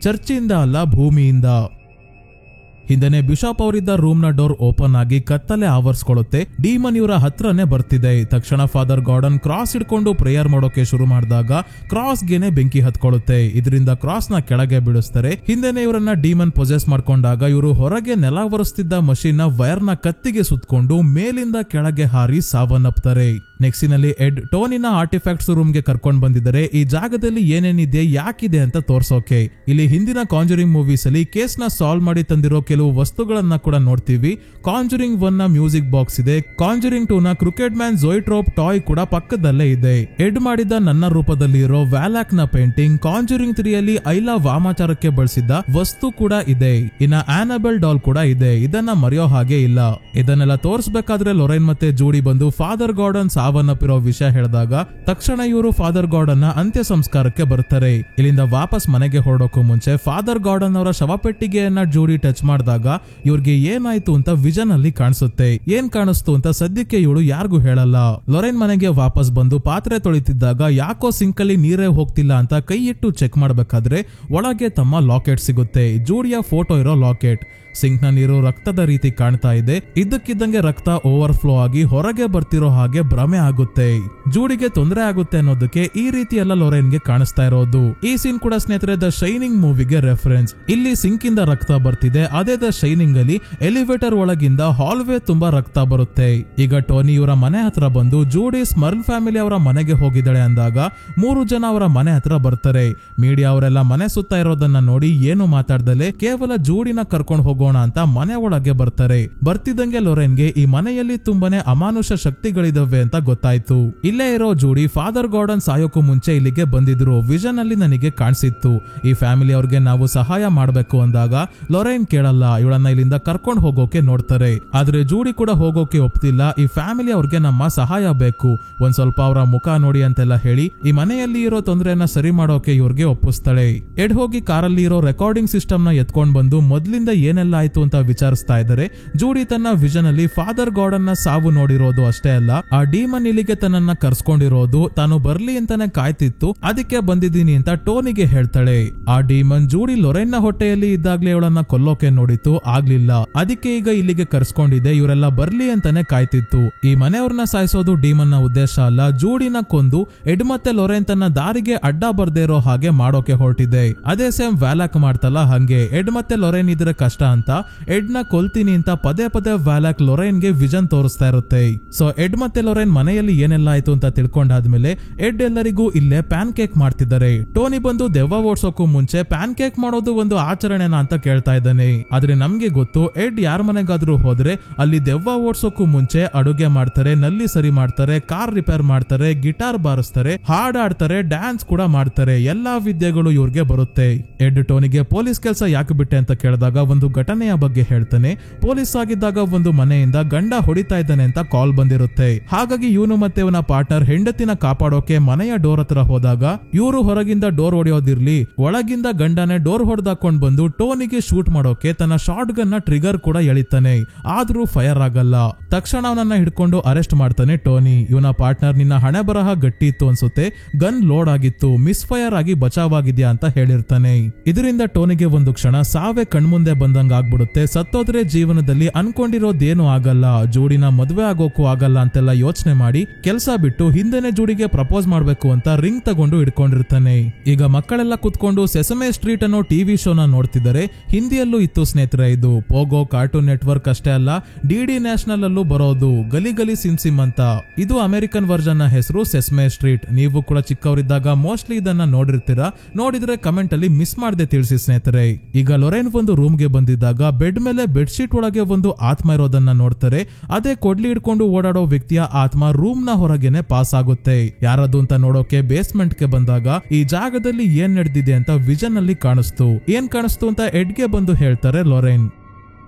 ಚರ್ಚಿಂದ ಅಲ್ಲ, ಭೂಮಿಯಿಂದ. ಹಿಂದೆನೆ ಬಿಷಾಪ್ ಅವರಿದ್ದ ರೂಮ್ ನ ಡೋರ್ ಓಪನ್ ಆಗಿ ಕತ್ತಲೆ ಆವರಿಸ್ಕೊಳ್ಳುತ್ತೆ. ಡೀಮನ್ ಇವರ ಹತ್ರನೇ ಬರ್ತಿದೆ. ತಕ್ಷಣ ಫಾದರ್ ಗಾರ್ಡನ್ ಕ್ರಾಸ್ ಹಿಡ್ಕೊಂಡು ಪ್ರೇಯರ್ ಮಾಡೋಕೆ ಶುರು ಮಾಡಿದಾಗ ಕ್ರಾಸ್ ಗೆನೆ ಬೆಂಕಿ ಹತ್ಕೊಳ್ಳುತ್ತೆ. ಇದರಿಂದ ಕ್ರಾಸ್ ನ ಕೆಳಗೆ ಬೀಳಿಸ್ತಾರೆ. ಹಿಂದೆನೆ ಇವರನ್ನ ಡೀಮನ್ ಪೊಸೆಸ್ ಮಾಡ್ಕೊಂಡಾಗ ಇವರು ಹೊರಗೆ ನೆಲ ಒರೆಸ್ತಿದ್ದ ಮಷೀನ್ ನ ವೈರ್ ನ ಕತ್ತಿಗೆ ಸುತ್ಕೊಂಡು ಮೇಲಿಂದ ಕೆಳಗೆ ಹಾರಿ ಸಾವನ್ನಪ್ತಾರೆ. ನೆಕ್ಸ್ಟಿನಲ್ಲಿ ಎಡ್ ಟೋನಿನ ಆರ್ಟಿಫ್ಯಾಕ್ಟ್ಸ್ ರೂಮ್ ಗೆ ಕರ್ಕೊಂಡ್ ಬಂದಿದ್ದಾರೆ. ಈ ಜಾಗದಲ್ಲಿ ಏನೇನಿದೆ ಯಾಕಿದೆ ಅಂತ ತೋರ್ಸೋಕೆ. ಇಲ್ಲಿ ಹಿಂದಿನ ಕಾಂಜರಿಂಗ್ ಮೂವೀಸ್ ಅಲ್ಲಿ ಕೇಸ್ ನ ಸಾಲ್ವ್ ಮಾಡಿ ತಂದಿರೋ ಕೆಲವು ವಸ್ತುಗಳನ್ನ ಕೂಡ ನೋಡ್ತೀವಿ. ಕಾಂಜರಿಂಗ್ 1 ನ ಮ್ಯೂಸಿಕ್ ಬಾಕ್ಸ್ ಇದೆ. ಕಾಂಜರಿಂಗ್ 2 ನ ಕ್ರಿಕೆಟ್ ಮ್ಯಾನ್ ಝೋಯಿಟ್ರೋಪ್ ಟಾಯ್ ಕೂಡ ಪಕ್ಕದಲ್ಲೇ ಇದೆ. ಎಡ್ ಮಾಡಿದ ನನ್ನ ರೂಪದಲ್ಲಿ ಇರೋ ವ್ಯಾಲಾಕ್ ನ ಪೇಂಟಿಂಗ್, ಕಾಂಜರಿಂಗ್ 3 ಅಲ್ಲಿ ಐಲಾ ವಾಮಾಚಾರಕ್ಕೆ ಬಳಸಿದ್ದ ವಸ್ತು ಕೂಡ ಇದೆ. ಇನ್ನ ಆನಬೆಲ್ ಡಾಲ್ ಕೂಡ ಇದೆ. ಇದನ್ನ ಮರೆಯೋ ಹಾಗೆ ಇಲ್ಲ. ಇದನ್ನೆಲ್ಲ ತೋರಿಸಬೇಕಾದ್ರೆ ಲೊರೆನ್ ಮತ್ತೆ ಜೂಡಿ ಬಂದು ಫಾದರ್ ಗಾರ್ಡನ್ ಸಾವನ್ನಪ್ಪಿರೋ ವಿಷಯ ಹೇಳಿದಾಗ ತಕ್ಷಣ ಇವರು ಫಾದರ್ ಗಾರ್ಡನ್ ನ ಅಂತ್ಯ ಸಂಸ್ಕಾರಕ್ಕೆ ಬರ್ತಾರೆ. ಇಲ್ಲಿಂದ ವಾಪಸ್ ಮನೆಗೆ ಹೊರಡೋಕು ಮುಂಚೆ ಫಾದರ್ ಗಾರ್ಡನ್ ಅವರ ಶವಪೆಟ್ಟಿಗೆಯನ್ನ ಜೂಡಿ ಟಚ್ ಮಾಡಿದಾಗ ಇವ್ರಿಗೆ ಏನಾಯ್ತು ಅಂತ ವಿಷನ್ ಅಲ್ಲಿ ಕಾಣಿಸುತ್ತೆ. ಏನ್ ಕಾಣಿಸ್ತು ಅಂತ ಸದ್ಯಕ್ಕೆ ಇವಳು ಯಾರಿಗೂ ಹೇಳಲ್ಲ. ಲೊರೆನ್ ಮನೆಗೆ ವಾಪಸ್ ಬಂದು ಪಾತ್ರೆ ತೊಳಿತಿದ್ದಾಗ ಯಾಕೋ ಸಿಂಕ್ ಅಲ್ಲಿ ನೀರೇ ಹೋಗ್ತಿಲ್ಲ ಅಂತ ಕೈ ಇಟ್ಟು ಚೆಕ್ ಮಾಡ್ಬೇಕಾದ್ರೆ ಒಳಗೆ ತಮ್ಮ ಲಾಕೆಟ್ ಸಿಗುತ್ತೆ. ಜೂಡಿಯ ಫೋಟೋ ಇರೋ ಲಾಕೆಟ್. ಸಿಂಕ್ ನ ನೀರು ರಕ್ತದ ರೀತಿ ಕಾಣ್ತಾ ಇದೆ. ಇದ್ದಕ್ಕಿದ್ದಂಗೆ ರಕ್ತ ಓವರ್ಫ್ಲೋ ಆಗಿ ಹೊರಗೆ ಬರ್ತಿರೋ ಹಾಗೆ ಭ್ರಮೆ ಆಗುತ್ತೆ. ಜೂಡಿಗೆ ತೊಂದರೆ ಆಗುತ್ತೆ ಅನ್ನೋದಕ್ಕೆ ಈ ರೀತಿ ಎಲ್ಲ ಲೊರೆನ್ಗೆ ಕಾಣಿಸ್ತಾ ಇರೋದು. ಈ ಸೀನ್ ಕೂಡ ಸ್ನೇಹಿತರೆ ದ ಶೈನಿಂಗ್ ಮೂವಿಗೆ ರೆಫರೆನ್ಸ್. ಇಲ್ಲಿ ಸಿಂಕ್ ಇಂದ ರಕ್ತ ಬರ್ತಿದೆ. ಅದೇ ದ ಶೈನಿಂಗ್ ಅಲ್ಲಿ ಎಲಿವೇಟರ್ ಒಳಗಿಂದ ಹಾಲ್ವೇ ತುಂಬಾ ರಕ್ತ ಬರುತ್ತೆ. ಈಗ ಟೋನಿ ಇವರ ಮನೆ ಹತ್ರ ಬಂದು ಜೂಡಿ ಸ್ಮರ್ಲ್ ಫ್ಯಾಮಿಲಿ ಅವರ ಮನೆಗೆ ಹೋಗಿದ್ದಾಳೆ ಅಂದಾಗ 3 ಜನ ಅವರ ಮನೆ ಹತ್ರ ಬರ್ತಾರೆ. ಮೀಡಿಯಾ ಅವರೆಲ್ಲ ಮನೆ ಸುತ್ತ ಇರೋದನ್ನ ನೋಡಿ ಏನು ಮಾತಾಡ್ದಲೆ ಕೇವಲ ಜೂಡಿನ ಕರ್ಕೊಂಡು ಹೋಗೋಣ ಅಂತ ಮನೆ ಒಳಗೆ ಬರ್ತಾರೆ. ಬರ್ತಿದ್ದಂಗೆ ಲೊರೆನ್ಗೆ ಈ ಮನೆಯಲ್ಲಿ ತುಂಬಾನೇ ಅಮಾನುಷ ಶಕ್ತಿಗಳಿದವೆ ಅಂತ ಗೊತ್ತಾಯ್ತು. ಇಲ್ಲೇ ಇರೋ ಜೂಡಿ ಫಾದರ್ ಗಾರ್ಡನ್ ಸಾಯೋಕ್ಕೂ ಮುಂಚೆ ಇಲ್ಲಿಗೆ ಬಂದಿದ್ರು. ವಿಷನ್ ಅಲ್ಲಿ ನನಗೆ ಕಾಣಿಸಿತ್ತು. ಈ ಫ್ಯಾಮಿಲಿ ಅವ್ರಿಗೆ ನಾವು ಸಹಾಯ ಮಾಡ್ಬೇಕು ಅಂದಾಗ ಲೊರೈನ್ ಕೇಳಲ್ಲ, ಇವಳನ್ನ ಇಲ್ಲಿಂದ ಕರ್ಕೊಂಡು ಹೋಗೋಕೆ ನೋಡ್ತಾರೆ. ಆದ್ರೆ ಜೂಡಿ ಕೂಡ ಹೋಗೋಕೆ ಒಪ್ತಿಲ್ಲ. ಈ ಫ್ಯಾಮಿಲಿ ಅವ್ರಿಗೆ ನಮ್ಮ ಸಹಾಯ ಬೇಕು, ಒಂದ್ ಸ್ವಲ್ಪ ಅವರ ಮುಖ ನೋಡಿ ಅಂತೆಲ್ಲ ಹೇಳಿ ಈ ಮನೆಯಲ್ಲಿ ಇರೋ ತೊಂದರೆಯನ್ನ ಸರಿ ಮಾಡೋಕೆ ಇವ್ರಿಗೆ ಒಪ್ಪಿಸ್ತಾಳೆ. ಎಡ್ ಹೋಗಿ ಕಾರಲ್ಲಿ ಇರೋ ರೆಕಾರ್ಡಿಂಗ್ ಸಿಸ್ಟಮ್ ನ ಎತ್ಕೊಂಡ್ ಬಂದು ಮೊದ್ಲಿಂದ ಏನೆಲ್ಲ ಆಯ್ತು ಅಂತ ವಿಚಾರಿಸ್ತಾ ಇದ್ದಾರೆ. ಜೂಡಿ ತನ್ನ ವಿಷನ್ ಅಲ್ಲಿ ಫಾದರ್ ಗಾರ್ಡನ್ ನ ಸಾವು ನೋಡಿರೋದು ಅಷ್ಟೇ ಅಲ್ಲ, ಆ ಡೀಮನ್ ಇಲ್ಲಿಗೆ ತನ್ನನ್ನ ಕರ್ಸ್ಕೊಂಡಿರೋದು ತಾನು ಬರ್ಲಿ ಅಂತಾನೆ ಕಾಯ್ತಿತ್ತು, ಅದಕ್ಕೆ ಬಂದಿದ್ದೀನಿ ಅಂತ ಟೋನಿಗೆ ಹೇಳ್ತಾಳೆ. ಆ ಡೀಮನ್ ಜೂಡಿ ಲೊರೈನ್ ನ ಹೊಟ್ಟೆಯಲ್ಲಿ ಇದ್ದಾಗ್ಲೇ ಇವಳನ್ನ ಕೊಲ್ಲೋಕೆ ನೋಡಿತ್ತು, ಆಗ್ಲಿಲ್ಲ, ಅದಕ್ಕೆ ಈಗ ಇಲ್ಲಿಗೆ ಕರ್ಸ್ಕೊಂಡಿದೆ, ಇವರೆಲ್ಲ ಬರ್ಲಿ ಅಂತಾನೆ ಕಾಯ್ತಿತ್ತು. ಈ ಮನೆಯವ್ರನ್ನ ಸಾಯಿಸೋದು ಡೀಮನ್ ನ ಉದ್ದೇಶ ಅಲ್ಲ, ಜೂಡಿನ ಕೊಂದು ಎಡ್ ಮತ್ತೆ ಲೊರೈನ್ ತನ್ನ ದಾರಿಗೆ ಅಡ್ಡ ಬರ್ದೇ ಇರೋ ಹಾಗೆ ಮಾಡೋಕೆ ಹೊರಟಿದೆ. ಅದೇ ಸೇಮ್ ವ್ಯಾಲಾಕ್ ಮಾಡ್ತಲ್ಲ ಹಂಗೆ ಎಡ್ ಮತ್ತೆ ಲೊರೈನ್ ಇದ್ರೆ ಕಷ್ಟ ಅಂತ ಎಡ್ ನ ಕೊಲ್ತೀನಿ ಅಂತ ಪದೇ ಪದೇ ವ್ಯಾಲಾಕ್ ಲೊರೈನ್ ಗೆ ವಿಷನ್ ತೋರಿಸ್ತಾ ಇರುತ್ತೆ. ಸೊ ಎಡ್ ಮತ್ತೆ ಲೊರೈನ್ ಮನೆಯಲ್ಲಿ ಏನೆಲ್ಲ ಆಯ್ತು ಅಂತ ತಿಳ್ಕೊಂಡಾದ್ಮೇಲೆ ಎಡ್ ಎಲ್ಲರಿಗೂ ಇಲ್ಲೇ ಪ್ಯಾನ್ ಕೇಕ್ ಮಾಡ್ತಿದ್ದಾರೆ. ಟೋನಿ ಬಂದು ದೆವ್ವ ಓಡ್ಸೋಕು ಮುಂಚೆ ಪ್ಯಾನ್ ಕೇಕ್ ಮಾಡೋದು ಒಂದು ಆಚರಣೆನಾ ಅಂತ ಕೇಳ್ತಾ ಇದ್ದಾನೆ. ಆದ್ರೆ ನಮ್ಗೆ ಗೊತ್ತು ಎಡ್ ಯಾರ ಮನೆಗಾದ್ರೂ ಹೋದ್ರೆ ಅಲ್ಲಿ ದೆವ್ವ ಓಡ್ಸೋಕು ಮುಂಚೆ ಅಡುಗೆ ಮಾಡ್ತಾರೆ, ನಲ್ಲಿ ಸರಿ ಮಾಡ್ತಾರೆ, ಕಾರ್ ರಿಪೇರ್ ಮಾಡ್ತಾರೆ, ಗಿಟಾರ್ ಬಾರಿಸ್ತಾರೆ, ಹಾಡಾಡ್ತಾರೆ, ಡ್ಯಾನ್ಸ್ ಕೂಡ ಮಾಡ್ತಾರೆ, ಎಲ್ಲಾ ವಿದ್ಯೆಗಳು ಇವ್ರಿಗೆ ಬರುತ್ತೆ. ಎಡ್ ಟೋನಿಗೆ ಪೊಲೀಸ್ ಕೆಲಸ ಯಾಕೆ ಬಿಟ್ಟೆ ಅಂತ ಕೇಳಿದಾಗ ಒಂದು ಘಟನೆಯ ಬಗ್ಗೆ ಹೇಳ್ತಾನೆ. ಪೊಲೀಸ್ ಆಗಿದ್ದಾಗ ಒಂದು ಮನೆಯಿಂದ ಗಂಡ ಹೊಡಿತಾ ಇದ್ದಾನೆ ಅಂತ ಕಾಲ್ ಬಂದಿರುತ್ತೆ. ಹಾಗಾಗಿ ಇವನು ಮತ್ತೆ ಇವನ ಪಾರ್ಟ್ನರ್ ಹೆಂಡತಿನ ಕಾಪಾಡೋಕೆ ಮನೆಯ ಡೋರ್ ಹತ್ರ ಹೋದಾಗ ಇವರು ಹೊರಗಿಂದ ಡೋರ್ ಹೊಡೆಯೋದಿರ್ಲಿ ಒಳಗಿಂದ ಗಂಡನೇ ಡೋರ್ ಹೊಡೆದಾಕೊಂಡ್ ಬಂದು ಟೋನಿಗೆ ಶೂಟ್ ಮಾಡೋಕೆ ತನ್ನ ಶಾರ್ಟ್ ಗನ್ ನ ಟ್ರಿಗರ್ ಕೂಡ ಎಳಿತಾನೆ. ಆದ್ರೂ ಫೈರ್ ಆಗಲ್ಲ. ತಕ್ಷಣ ಅವನನ್ನ ಹಿಡ್ಕೊಂಡು ಅರೆಸ್ಟ್ ಮಾಡ್ತಾನೆ ಟೋನಿ. ಇವನ ಪಾರ್ಟ್ನರ್ ನಿನ್ನ ಹಣೆ ಬರಹ ಗಟ್ಟಿ ಇತ್ತು ಅನ್ಸುತ್ತೆ, ಗನ್ ಲೋಡ್ ಆಗಿತ್ತು, ಮಿಸ್ ಫೈರ್ ಆಗಿ ಬಚಾವಾಗಿದ್ಯಾ ಅಂತ ಹೇಳಿರ್ತಾನೆ. ಇದರಿಂದ ಟೋನಿಗೆ ಒಂದು ಕ್ಷಣ ಸಾವೇ ಕಣ್ಮುಂದೆ ಬಂದಂಗ ಆಗ್ಬಿಡುತ್ತೆ. ಸತ್ತೋದ್ರೆ ಜೀವನದಲ್ಲಿ ಅನ್ಕೊಂಡಿರೋದೇನು ಆಗಲ್ಲ, ಜೋಡಿನ ಮದ್ವೆ ಆಗೋಕು ಆಗಲ್ಲ ಅಂತೆಲ್ಲ ಯೋಚನೆ ಮಾಡಿ ಕೆಲಸ ಬಿಟ್ಟು ಹಿಂದೆನೆ ಜೋಡಿಗೆ ಪ್ರಪೋಸ್ ಮಾಡ್ಬೇಕು ಅಂತ ರಿಂಗ್ ತಗೊಂಡು ಇಟ್ಕೊಂಡಿರ್ತಾನೆ. ಈಗ ಮಕ್ಕಳೆಲ್ಲ ಕುತ್ಕೊಂಡು ಸೆಸಮೆ ಸ್ಟ್ರೀಟ್ ಅನ್ನೋ ಟಿವಿ ಶೋನ ನೋಡ್ತಿದ್ದಾರೆ. ಹಿಂದಿಯಲ್ಲೂ ಇತ್ತು ಸ್ನೇಹಿತರೆ ಇದು. ಪೋಗೋ ಕಾರ್ಟೂನ್ ನೆಟ್ವರ್ಕ್ ಅಷ್ಟೇ ಅಲ್ಲ, ಡಿಡಿ ನ್ಯಾಷನಲ್ ಅಲ್ಲೂ ಬರೋದು ಗಲಿ ಗಲಿ ಸಿಮ್ ಸಿಮ್ ಅಂತ. ಇದು ಅಮೆರಿಕನ್ ವರ್ಜನ್ ನ ಹೆಸರು ಸೆಸಮೆ ಸ್ಟ್ರೀಟ್. ನೀವು ಕೂಡ ಚಿಕ್ಕವರಿದ್ದಾಗ ಮೋಸ್ಟ್ಲಿ ಇದನ್ನ ನೋಡಿರ್ತೀರಾ. ನೋಡಿದ್ರೆ ಕಮೆಂಟ್ ಅಲ್ಲಿ ಮಿಸ್ ಮಾಡದೆ ತಿಳಿಸಿ ಸ್ನೇಹಿತರೆ. ಈಗ ಲೊರೈನ್ ಒಂದು ರೂಮ್ ಗೆ ಬಂದಿದ್ದಾಗ ಬೆಡ್ ಮೇಲೆ ಬೆಡ್ ಶೀಟ್ ಒಳಗೆ ಒಂದು ಆತ್ಮ ಇರೋದನ್ನ ನೋಡ್ತಾರೆ. ಅದೇ ಕೊಡ್ಲಿ ಹಿಡ್ಕೊಂಡು ಓಡಾಡೋ ವ್ಯಕ್ತಿಯ ಆತ್ಮ ರೂಮ್ ನ ಹೊರಗೇನೆ ಪಾಸ್ ಆಗುತ್ತೆ. ಯಾರದು ಅಂತ ನೋಡೋಕೆ ಬೇಸ್ಮೆಂಟ್ ಗೆ ಬಂದಾಗ ಈ ಜಾಗದಲ್ಲಿ ಏನ್ ನಡೆದಿದೆ ಅಂತ ವಿಷನ್ ಅಲ್ಲಿ ಕಾಣಿಸ್ತು. ಏನ್ ಕಾಣಿಸ್ತು ಅಂತ ಎಡ್ಗೆ ಬಂದು ಹೇಳ್ತಾರೆ ಲೊರೈನ್.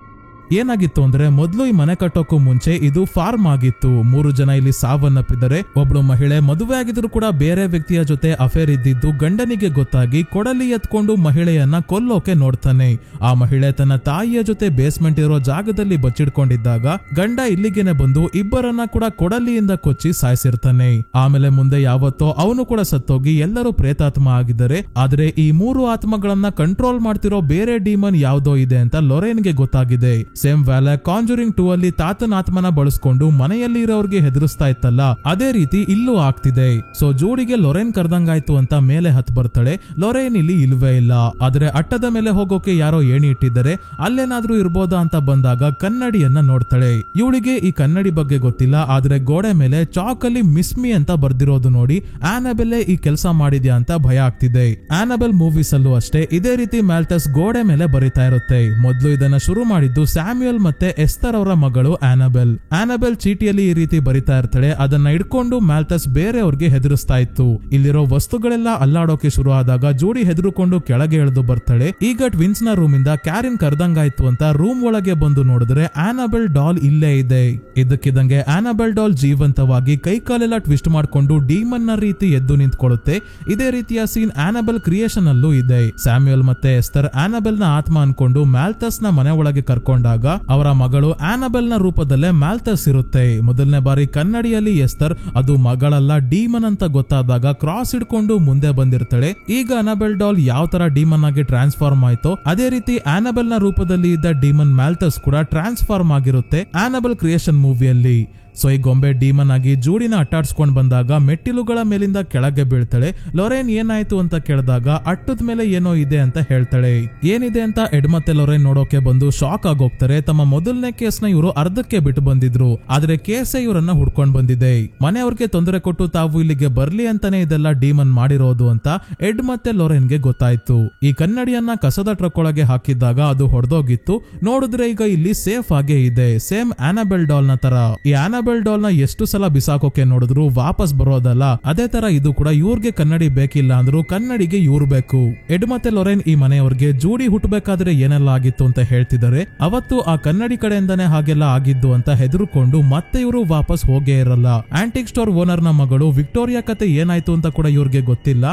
ಏನಾಗಿತ್ತು ಅಂದ್ರೆ ಮೊದಲು ಈ ಮನೆ ಕಟ್ಟೋಕ್ಕೂ ಮುಂಚೆ ಇದು ಫಾರ್ಮ್ ಆಗಿತ್ತು. 3 ಜನ ಇಲ್ಲಿ ಸಾವನ್ನಪ್ಪಿದ್ದಾರೆ. ಒಬ್ಳು ಮಹಿಳೆ ಮದುವೆ ಆಗಿದ್ರು ಕೂಡ ಬೇರೆ ವ್ಯಕ್ತಿಯ ಜೊತೆ ಅಫೇರ್ ಇದ್ದಿದ್ದು ಗಂಡನಿಗೆ ಗೊತ್ತಾಗಿ ಕೊಡಲಿ ಎತ್ಕೊಂಡು ಮಹಿಳೆಯನ್ನ ಕೊಲ್ಲೋಕೆ ನೋಡ್ತಾನೆ. ಆ ಮಹಿಳೆ ತನ್ನ ತಾಯಿಯ ಜೊತೆ ಬೇಸ್ಮೆಂಟ್ ಇರೋ ಜಾಗದಲ್ಲಿ ಬಚ್ಚಿಡ್ಕೊಂಡಿದ್ದಾಗ ಗಂಡ ಇಲ್ಲಿಗೇನೆ ಬಂದು ಇಬ್ಬರನ್ನ ಕೂಡ ಕೊಡಲಿಯಿಂದ ಕೊಚ್ಚಿ ಸಾಯಿಸಿರ್ತಾನೆ. ಆಮೇಲೆ ಮುಂದೆ ಯಾವತ್ತೋ ಅವನು ಕೂಡ ಸತ್ತೋಗಿ ಎಲ್ಲರೂ ಪ್ರೇತಾತ್ಮ ಆಗಿದ್ದಾರೆ. ಆದ್ರೆ ಈ 3 ಆತ್ಮಗಳನ್ನ ಕಂಟ್ರೋಲ್ ಮಾಡ್ತಿರೋ ಬೇರೆ ಡೀಮನ್ ಯಾವ್ದೋ ಇದೆ ಅಂತ ಲೊರೈನ್ಗೆ ಗೊತ್ತಾಗಿದೆ. ಸೇಮ್ ವ್ಯಾಲೆ ಕಾಂಜುರಿಂಗ್ 2 ಅಲ್ಲಿ ತಾತನ ಆತ್ಮನ ಬಳಸ್ಕೊಂಡು ಮನೆಯಲ್ಲಿ ಇರೋರ್ಗೆ ಹೆದರಿಸ್ತಾ ಇತ್ತಲ್ಲ, ಅದೇ ರೀತಿ ಇಲ್ಲೂ ಆಗ್ತಿದೆ. ಸೊ ಜೋಡಿಗೆ ಲೊರೈನ್ ಕರ್ದಂಗಾಯ್ತು ಅಂತ ಮೇಲೆ ಹತ್ ಬರ್ತಾಳೆ. ಲೊರೈನ್ ಇಲ್ಲಿ ಇಲ್ವೇ ಇಲ್ಲ. ಆದ್ರೆ ಅಟ್ಟದ ಮೇಲೆ ಹೋಗೋಕೆ ಯಾರೋ ಏಣಿ ಇಟ್ಟಿದ್ದಾರೆ, ಅಲ್ಲೇನಾದ್ರೂ ಇರ್ಬೋದಾ ಅಂತ ಬಂದಾಗ ಕನ್ನಡಿಯನ್ನ ನೋಡ್ತಾಳೆ. ಇವಳಿಗೆ ಈ ಕನ್ನಡಿ ಬಗ್ಗೆ ಗೊತ್ತಿಲ್ಲ. ಆದ್ರೆ ಗೋಡೆ ಮೇಲೆ ಚಾಕ್ ಅಲ್ಲಿ ಮಿಸ್ ಮಿ ಅಂತ ಬರ್ದಿರೋದು ನೋಡಿ ಆನಬೆಲ್ ಈ ಕೆಲಸ ಮಾಡಿದ್ಯಾ ಅಂತ ಭಯ ಆಗ್ತಿದೆ. ಆನಬೆಲ್ ಮೂವೀಸ್ ಅಲ್ಲೂ ಅಷ್ಟೇ ಇದೇ ರೀತಿ ಮ್ಯಾಲ್ತಸ್ ಗೋಡೆ ಮೇಲೆ ಬರಿತಾ ಇರುತ್ತೆ. ಮೊದಲು ಇದನ್ನ ಶುರು ಮಾಡಿದ್ದು ಸ್ಯಾಮ್ಯುಯಲ್ ಮತ್ತೆ ಎಸ್ತರ್ ಅವರ ಮಗಳು ಆನಬೆಲ್. ಆನಬೆಲ್ ಚೀಟಿಯಲ್ಲಿ ಈ ರೀತಿ ಬರಿತಾ ಇರ್ತಾಳೆ. ಅದನ್ನ ಇಟ್ಕೊಂಡು ಮ್ಯಾಲ್ತಸ್ ಬೇರೆಯವ್ರಿಗೆ ಹೆದರಿಸ್ತಾ ಇತ್ತು. ಇಲ್ಲಿರೋ ವಸ್ತುಗಳೆಲ್ಲ ಅಲ್ಲಾಡೋಕೆ ಶುರು ಆದಾಗ ಜೋಡಿ ಹೆದರ್ಕೊಂಡು ಕೆಳಗೆ ಇಳಿದು ಬರ್ತಾಳೆ. ಈಗ ಟ್ವಿನ್ಸ್ ನ ರೂಮ್ ಇಂದ ಕ್ಯಾರಿನ್ ಕರ್ದಂಗಾಯ್ತು ಅಂತ ರೂಮ್ ಒಳಗೆ ಬಂದು ನೋಡಿದ್ರೆ ಆನಬೆಲ್ ಡಾಲ್ ಇಲ್ಲೇ ಇದೆ. ಇದಕ್ಕಿದಂಗೆ ಆನಬೆಲ್ ಡಾಲ್ ಜೀವಂತವಾಗಿ ಕೈಕಾಲೆಲ್ಲ ಟ್ವಿಸ್ಟ್ ಮಾಡ್ಕೊಂಡು ಡೀಮನ್ ನ ರೀತಿ ಎದ್ದು ನಿಂತ್ಕೊಳ್ಳುತ್ತೆ. ಇದೇ ರೀತಿಯ ಸೀನ್ ಆನಬೆಲ್ ಕ್ರಿಯೇಷನ್ ಅಲ್ಲೂ ಇದೆ. ಸ್ಯಾಮ್ಯುಯಲ್ ಮತ್ತೆ ಎಸ್ತರ್ ಆನಬೆಲ್ ನ ಆತ್ಮ ಅನ್ಕೊಂಡು ಮ್ಯಾಲ್ತಸ್ ನ ಮನೆ ಒಳಗೆ ಕರ್ಕೊಂಡಾಗ ಅವರ ಮಗಳು ಆನಬೆಲ್ ನ ರೂಪದಲ್ಲೇ ಮ್ಯಾಲ್ತಸ್ ಇರುತ್ತೆ. ಮೊದಲನೇ ಬಾರಿ ಕನ್ನಡಿಯಲ್ಲಿ ಎಸ್ತರ್ ಅದು ಮಗಳಲ್ಲ ಡೀಮನ್ ಅಂತ ಗೊತ್ತಾದಾಗ ಕ್ರಾಸ್ ಹಿಡ್ಕೊಂಡು ಮುಂದೆ ಬಂದಿರ್ತಾಳೆ. ಈಗ ಆನಬೆಲ್ ಡಾಲ್ ಯಾವ ತರ ಡೀಮನ್ ಆಗಿ ಟ್ರಾನ್ಸ್ಫಾರ್ಮ್ ಆಯ್ತೋ ಅದೇ ರೀತಿ ಆನಬೆಲ್ ನ ರೂಪದಲ್ಲಿ ಇದ್ದ ಡೀಮನ್ ಮ್ಯಾಲ್ತಸ್ ಕೂಡ ಟ್ರಾನ್ಸ್ಫಾರ್ಮ್ ಆಗಿರುತ್ತೆ ಆನಬೆಲ್ ಕ್ರಿಯೇಷನ್ ಮೂವಿಯಲ್ಲಿ. ಸೊ ಈ ಗೊಂಬೆ ಡೀಮನ್ ಆಗಿ ಜೂಡಿನ ಅಟ್ಟಾಡ್ಸ್ಕೊಂಡ್ ಬಂದಾಗ ಮೆಟ್ಟಿಲುಗಳ ಮೇಲಿಂದ ಕೆಳಗೆ ಬೀಳ್ತಾಳೆ. ಲೊರೈನ್ ಏನಾಯ್ತು ಅಂತ ಕೇಳಿದಾಗ ಅಟ್ಟದ ಮೇಲೆ ಏನೋ ಇದೆ ಅಂತ ಹೇಳ್ತಾಳೆ. ಏನಿದೆ ಅಂತ ಎಡ್ ಮತ್ತೆ ಲೊರೈನ್ ನೋಡೋಕೆ ಬಂದು ಶಾಕ್ ಆಗೋಗ್ತಾರೆ. ತಮ್ಮ ಮೊದಲನೇ ಕೇಸ್ನ ಇವರು ಅರ್ಧಕ್ಕೆ ಬಿಟ್ಟು ಬಂದಿದ್ರು, ಆದ್ರೆ ಕೇಸೇ ಇವರನ್ನ ಹುಡ್ಕೊಂಡ್ ಬಂದಿದೆ. ಮನೆಯವ್ರಿಗೆ ತೊಂದರೆ ಕೊಟ್ಟು ತಾವು ಇಲ್ಲಿಗೆ ಬರ್ಲಿ ಅಂತಾನೆ ಇದೆಲ್ಲ ಡೀಮನ್ ಮಾಡಿರೋದು ಅಂತ ಎಡ್ ಮತ್ತೆ ಲೊರೈನ್ಗೆ ಗೊತ್ತಾಯ್ತು. ಈ ಕನ್ನಡಿಯನ್ನ ಕಸದ ಟ್ರಕ್ ಒಳಗೆ ಹಾಕಿದ್ದಾಗ ಅದು ಹೊಡೆದೋಗಿತ್ತು. ನೋಡಿದ್ರೆ ಈಗ ಇಲ್ಲಿ ಸೇಫ್ ಆಗೇ ಇದೆ, ಸೇಮ್ ಆನಬೆಲ್ ಡಾಲ್ ನ ತರ. ಈ ಅನಾಬೆಲ್ ಡಾಲ್ ನ ಎಷ್ಟು ಸಲ ಬಿಸಾಕೋಕೆ ನೋಡಿದ್ರು ವಾಪಸ್ ಬರೋದಲ್ಲ. ಅದೇ ತರ ಇದು ಕೂಡ ಇವ್ರಿಗೆ ಕನ್ನಡಿ ಬೇಕಿಲ್ಲ ಅಂದ್ರು ಕನ್ನಡಿಗೆ ಇವ್ರು ಬೇಕು. ಎಡ್ ಮತ್ತೆ ಲೊರೇನ್ ಈ ಮನೆಯವ್ರಿಗೆ ಜೂಡಿ ಹುಟ್ಟಬೇಕಾದ್ರೆ ಏನೆಲ್ಲ ಆಗಿತ್ತು ಅಂತ ಹೇಳ್ತಿದ್ದಾರೆ. ಅವತ್ತು ಆ ಕನ್ನಡಿ ಕಡೆಯಿಂದಾನೆ ಹಾಗೆಲ್ಲ ಆಗಿದ್ದು ಅಂತ ಹೆದರ್ಕೊಂಡು ಮತ್ತೆ ಇವರು ವಾಪಸ್ ಹೋಗೇ ಇರಲ್ಲ. ಆಂಟಿಕ್ ಸ್ಟೋರ್ ಓನರ್ ನ ಮಗಳು ವಿಕ್ಟೋರಿಯಾ ಕತೆ ಏನಾಯ್ತು ಅಂತ ಕೂಡ ಇವ್ರಿಗೆ ಗೊತ್ತಿಲ್ಲ.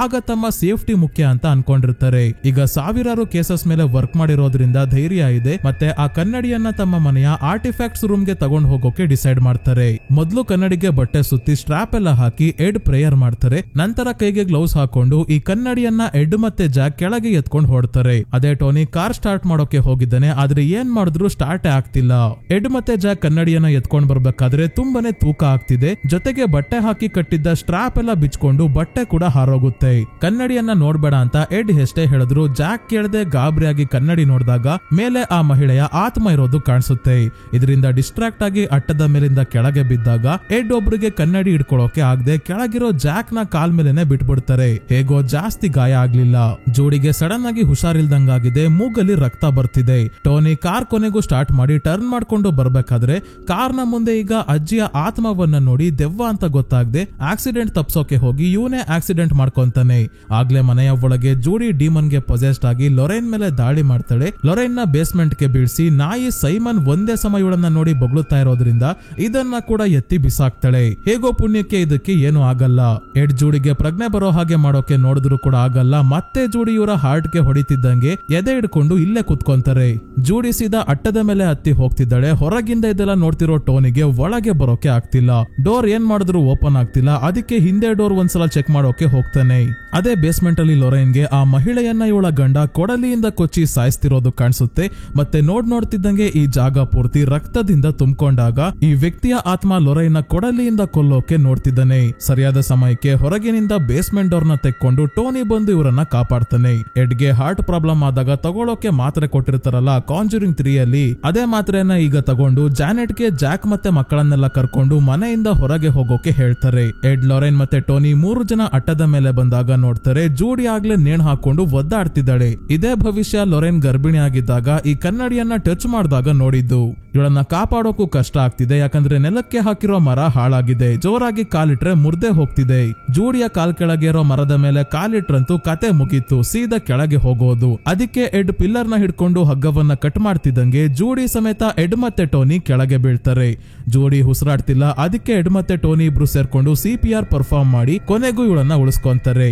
ಆಗ ತಮ್ಮ ಸೇಫ್ಟಿ ಮುಖ್ಯ ಅಂತ ಅನ್ಕೊಂಡಿರ್ತಾರೆ. ಈಗ ಸಾವಿರಾರು ಕೇಸಸ್ ಮೇಲೆ ವರ್ಕ್ ಮಾಡಿರೋದ್ರಿಂದ ಧೈರ್ಯ ಇದೆ. ಮತ್ತೆ ಆ ಕನ್ನಡಿಯನ್ನ ತಮ್ಮ ಮನೆಯ ಆರ್ಟಿಫ್ಯಾಕ್ಟ್ಸ್ ರೂಮ್ ಗೆ ತಗೊಂಡು ಹೋಗೋಕೆ ಡಿಸೈಡ್ ಮಾಡ್ತಾರೆ. ಮೊದಲು ಕನ್ನಡಿಗೆ ಬಟ್ಟೆ ಸುತ್ತಿ ಸ್ಟ್ರಾಪ್ ಎಲ್ಲ ಹಾಕಿ ಎಡ್ ಪ್ರೇಯರ್ ಮಾಡ್ತಾರೆ. ನಂತರ ಕೈಗೆ ಗ್ಲೌಸ್ ಹಾಕೊಂಡು ಈ ಕನ್ನಡಿಯನ್ನ ಎಡ್ ಮತ್ತೆ ಜಾಕ್ ಕೆಳಗೆ ಎತ್ಕೊಂಡು ಹೊಡ್ತಾರೆ. ಅದೇ ಟೋನಿ ಕಾರ್ ಸ್ಟಾರ್ಟ್ ಮಾಡೋಕೆ ಹೋಗಿದ್ದಾನೆ. ಆದ್ರೆ ಏನ್ ಮಾಡಿದ್ರು ಸ್ಟಾರ್ಟ್ ಆಗ್ತಿಲ್ಲ. ಎಡ್ ಮತ್ತೆ ಜಾಕ್ ಕನ್ನಡಿಯನ್ನ ಎತ್ಕೊಂಡ್ ಬರ್ಬೇಕಾದ್ರೆ ತುಂಬಾನೇ ತೂಕ ಆಗ್ತಿದೆ. ಜೊತೆಗೆ ಬಟ್ಟೆ ಹಾಕಿ ಕಟ್ಟಿದ್ದ ಸ್ಟ್ರಾಪ್ ಎಲ್ಲ ಬಿಚ್ಕೊಂಡು ಬಟ್ಟೆ ಕೂಡ ಹಾರೋಗುತ್ತೆ. ಕನ್ನಡಿಯನ್ನ ನೋಡ್ಬೇಡ ಅಂತ ಎಡ್ ಎಷ್ಟೇ ಹೇಳಿದ್ರು ಜಾಕ್ ಕೇಳದೆ ಗಾಬರಿಯಾಗಿ ಕನ್ನಡಿ ನೋಡಿದಾಗ ಮೇಲೆ ಆ ಮಹಿಳೆಯ ಆತ್ಮ ಇರೋದು ಕಾಣಿಸುತ್ತೆ. ಇದರಿಂದ ಡಿಸ್ಟ್ರಾಕ್ಟ್ ಆಗಿ ಅಟ್ಟದ ಮೇಲಿಂದ ಕೆಳಗೆ ಬಿದ್ದಾಗ ಎಡ್ ಒಬ್ರಿಗೆ ಕನ್ನಡಿ ಹಿಡ್ಕೊಳ್ಳೋಕೆ ಆಗದೆ ಕೆಳಗಿರೋ ಜಾಕ್ ನ ಕಾಲ್ ಮೇಲೆನೆ ಬಿಟ್ಬಿಡ್ತಾರೆ. ಹೇಗೋ ಜಾಸ್ತಿ ಗಾಯ ಆಗ್ಲಿಲ್ಲ. ಜೋಡಿಗೆ ಸಡನ್ ಆಗಿ ಹುಷಾರಿಲ್ದಂಗಾಗಿದೆ. ಮೂಗಲ್ಲಿ ರಕ್ತ ಬರ್ತಿದೆ. ಟೋನಿ ಕಾರ್ ಕೊನೆಗೂ ಸ್ಟಾರ್ಟ್ ಮಾಡಿ ಟರ್ನ್ ಮಾಡ್ಕೊಂಡು ಬರ್ಬೇಕಾದ್ರೆ ಕಾರ್ ನ ಮುಂದೆ ಈಗ ಅಜ್ಜಿಯ ಆತ್ಮವನ್ನ ನೋಡಿ ದೆವ್ವ ಅಂತ ಗೊತ್ತಾಗದೆ ಆಕ್ಸಿಡೆಂಟ್ ತಪ್ಸೋಕೆ ಹೋಗಿ ಇವನೇ ಆಕ್ಸಿಡೆಂಟ್ ಮಾಡ್ಕೊಂತಾನೆ. ಆಗ್ಲೇ ಮನೆಯ ಒಳಗೆ ಜೂಡಿ ಡಿಮನ್ ಗೆ ಪೊಸೆಸ್ಡ್ ಆಗಿ ಲೊರೇನ್ ಮೇಲೆ ದಾಳಿ ಮಾಡ್ತಾಳೆ. ಲೊರೇನ್ ನ ಬೇಸ್ಮೆಂಟ್ ಗೆ ಬೀಳ್ಸಿ ನಾಯಿ ಸೈಮನ್ ಒಂದೇ ಸಮ ಇವಳನ್ನ ನೋಡಿ ಬೊಗಳುತ್ತಾ ಇರೋದ್ರಿಂದ ಇದನ್ನ ಕೂಡ ಎತ್ತಿ ಬಿಸಾಕ್ತಾಳೆ. ಹೇಗೋ ಪುಣ್ಯಕ್ಕೆ ಇದಕ್ಕೆ ಏನು ಆಗಲ್ಲ. ಎಡ್ ಜೂಡಿಗೆ ಪ್ರಜ್ಞೆ ಬರೋ ಹಾಗೆ ಮಾಡೋಕೆ ನೋಡಿದ್ರು ಕೂಡ ಆಗಲ್ಲ. ಮತ್ತೆ ಜೂಡಿ ಇವರ ಹಾರ್ಟ್ ಗೆ ಹೊಡಿತಿದ್ದಂಗೆ ಎದೆ ಹಿಡ್ಕೊಂಡು ಇಲ್ಲೇ ಕುತ್ಕೊಂತಾರೆ. ಜೂಡಿ ಸೀದಾ ಅಟ್ಟದ ಮೇಲೆ ಹತ್ತಿ ಹೋಗ್ತಿದ್ದಾಳೆ. ಹೊರಗಿಂದ ಇದೆಲ್ಲ ನೋಡ್ತಿರೋ ಟೋನಿಗೆ ಒಳಗೆ ಬರೋಕೆ ಆಗ್ತಿಲ್ಲ. ಡೋರ್ ಏನ್ ಮಾಡಿದ್ರು ಓಪನ್ ಆಗ್ತಿಲ್ಲ. ಅದಕ್ಕೆ ಹಿಂದೆ ಡೋರ್ ಒಂದ್ಸಲ ಚೆಕ್ ಮಾಡೋಕೆ ಹೋಗ್ತಾನೆ. ಅದೇ ಬೇಸ್ಮೆಂಟ್ ಅಲ್ಲಿ ಲೊರೇನ್ಗೆ ಆ ಮಹಿಳೆಯನ್ನ ಇವಳ ಗಂಡ ಕೊಡಲಿಯಿಂದ ಕೊಚ್ಚಿ ಸಾಯಿಸ್ತಿರೋದು ಕಾಣಿಸುತ್ತೆ. ಮತ್ತೆ ನೋಡ್ತಿದ್ದಂಗೆ ಈ ಜಾಗ ಪೂರ್ತಿ ರಕ್ತದಿಂದ ತುಂಬಿಕೊಂಡಾಗ ಈ ವ್ಯಕ್ತಿಯ ಆತ್ಮ ಲೊರೇನ್ನ ಕೊಡಲಿಯಿಂದ ಕೊಲ್ಲೋಕೆ ನೋಡ್ತಿದ್ದಾನೆ. ಸರಿಯಾದ ಸಮಯಕ್ಕೆ ಹೊರಗಿನಿಂದ ಬೇಸ್ಮೆಂಟ್ ಡೋರ್ ನ ತೆಕ್ಕೊಂಡು ಟೋನಿ ಬಂದು ಇವರನ್ನ ಕಾಪಾಡ್ತಾನೆ. ಎಡ್ಗೆ ಹಾರ್ಟ್ ಪ್ರಾಬ್ಲಮ್ ಆದಾಗ ತಗೊಳ್ಳೋಕೆ ಮಾತ್ರೆ ಕೊಟ್ಟಿರ್ತಾರಲ್ಲ ಕಾಂಜುರಿಂಗ್ 3 ಅಲ್ಲಿ, ಅದೇ ಮಾತ್ರೆಯನ್ನ ಈಗ ತಗೊಂಡು ಜಾನೆಟ್ ಗೆ ಜಾಕ್ ಮತ್ತೆ ಮಕ್ಕಳನ್ನೆಲ್ಲ ಕರ್ಕೊಂಡು ಮನೆಯಿಂದ ಹೊರಗೆ ಹೋಗೋಕೆ ಹೇಳ್ತಾರೆ. ಎಡ್, ಲೊರೇನ್ ಮತ್ತೆ ಟೋನಿ 3 ಜನ ಅಟ್ಟದ ಮೇಲೆ ಬಂದಾಗ ನೋಡ್ತಾರೆ ಜೂಡಿ ಆಗ್ಲೇ ನೇಣು ಹಾಕೊಂಡು ಒದ್ದಾಡ್ತಿದ್ದಾಳೆ. ಇದೇ ಭವಿಷ್ಯ ಲೊರೇನ್ ಗರ್ಭಿಣಿ ಆಗಿದ್ದಾಗ ಈ ಕನ್ನಡಿಯನ್ನ ಟಚ್ ಮಾಡಿದಾಗ ನೋಡಿದ್ದು. ಇವಳನ್ನ ಕಾಪಾಡೋಕು ಕಷ್ಟ ಆಗ್ತಿದೆ. ಯಾಕಂದ್ರೆ ನೆಲಕ್ಕೆ ಹಾಕಿರೋ ಮರ ಹಾಳಾಗಿದೆ. ಜೋರಾಗಿ ಕಾಲಿಟ್ರೆ ಮುರ್ದೆ ಹೋಗ್ತಿದೆ. ಜೂಡಿಯ ಕಾಲ್ ಕೆಳಗೆ ಇರೋ ಮರದ ಮೇಲೆ ಕಾಲಿಟ್ರಂತೂ ಕತೆ ಮುಗೀತು. ಸೀದಾ ಕೆಳಗೆ ಹೋಗೋದು. ಅದಕ್ಕೆ ಎಡ್ ಪಿಲ್ಲರ್ ನ ಹಿಡ್ಕೊಂಡು ಹಗ್ಗವನ್ನ ಕಟ್ ಮಾಡ್ತಿದ್ದಂಗೆ ಜೂಡಿ ಸಮೇತ ಎಡ್ ಮತ್ತೆ ಟೋನಿ ಕೆಳಗೆ ಬೀಳ್ತಾರೆ. ಜೂಡಿ ಉಸಿರಾಡ್ತಿಲ್ಲ. ಅದಕ್ಕೆ ಎಡ್ ಮತ್ತೆ ಟೋನಿ ಇಬ್ರು ಸೇರ್ಕೊಂಡು CPR ಪರ್ಫಾರ್ಮ್ ಮಾಡಿ ಕೊನೆಗೂ ಇವಳನ್ನ ಉಳಿಸ್ಕೊಂತಾರೆ.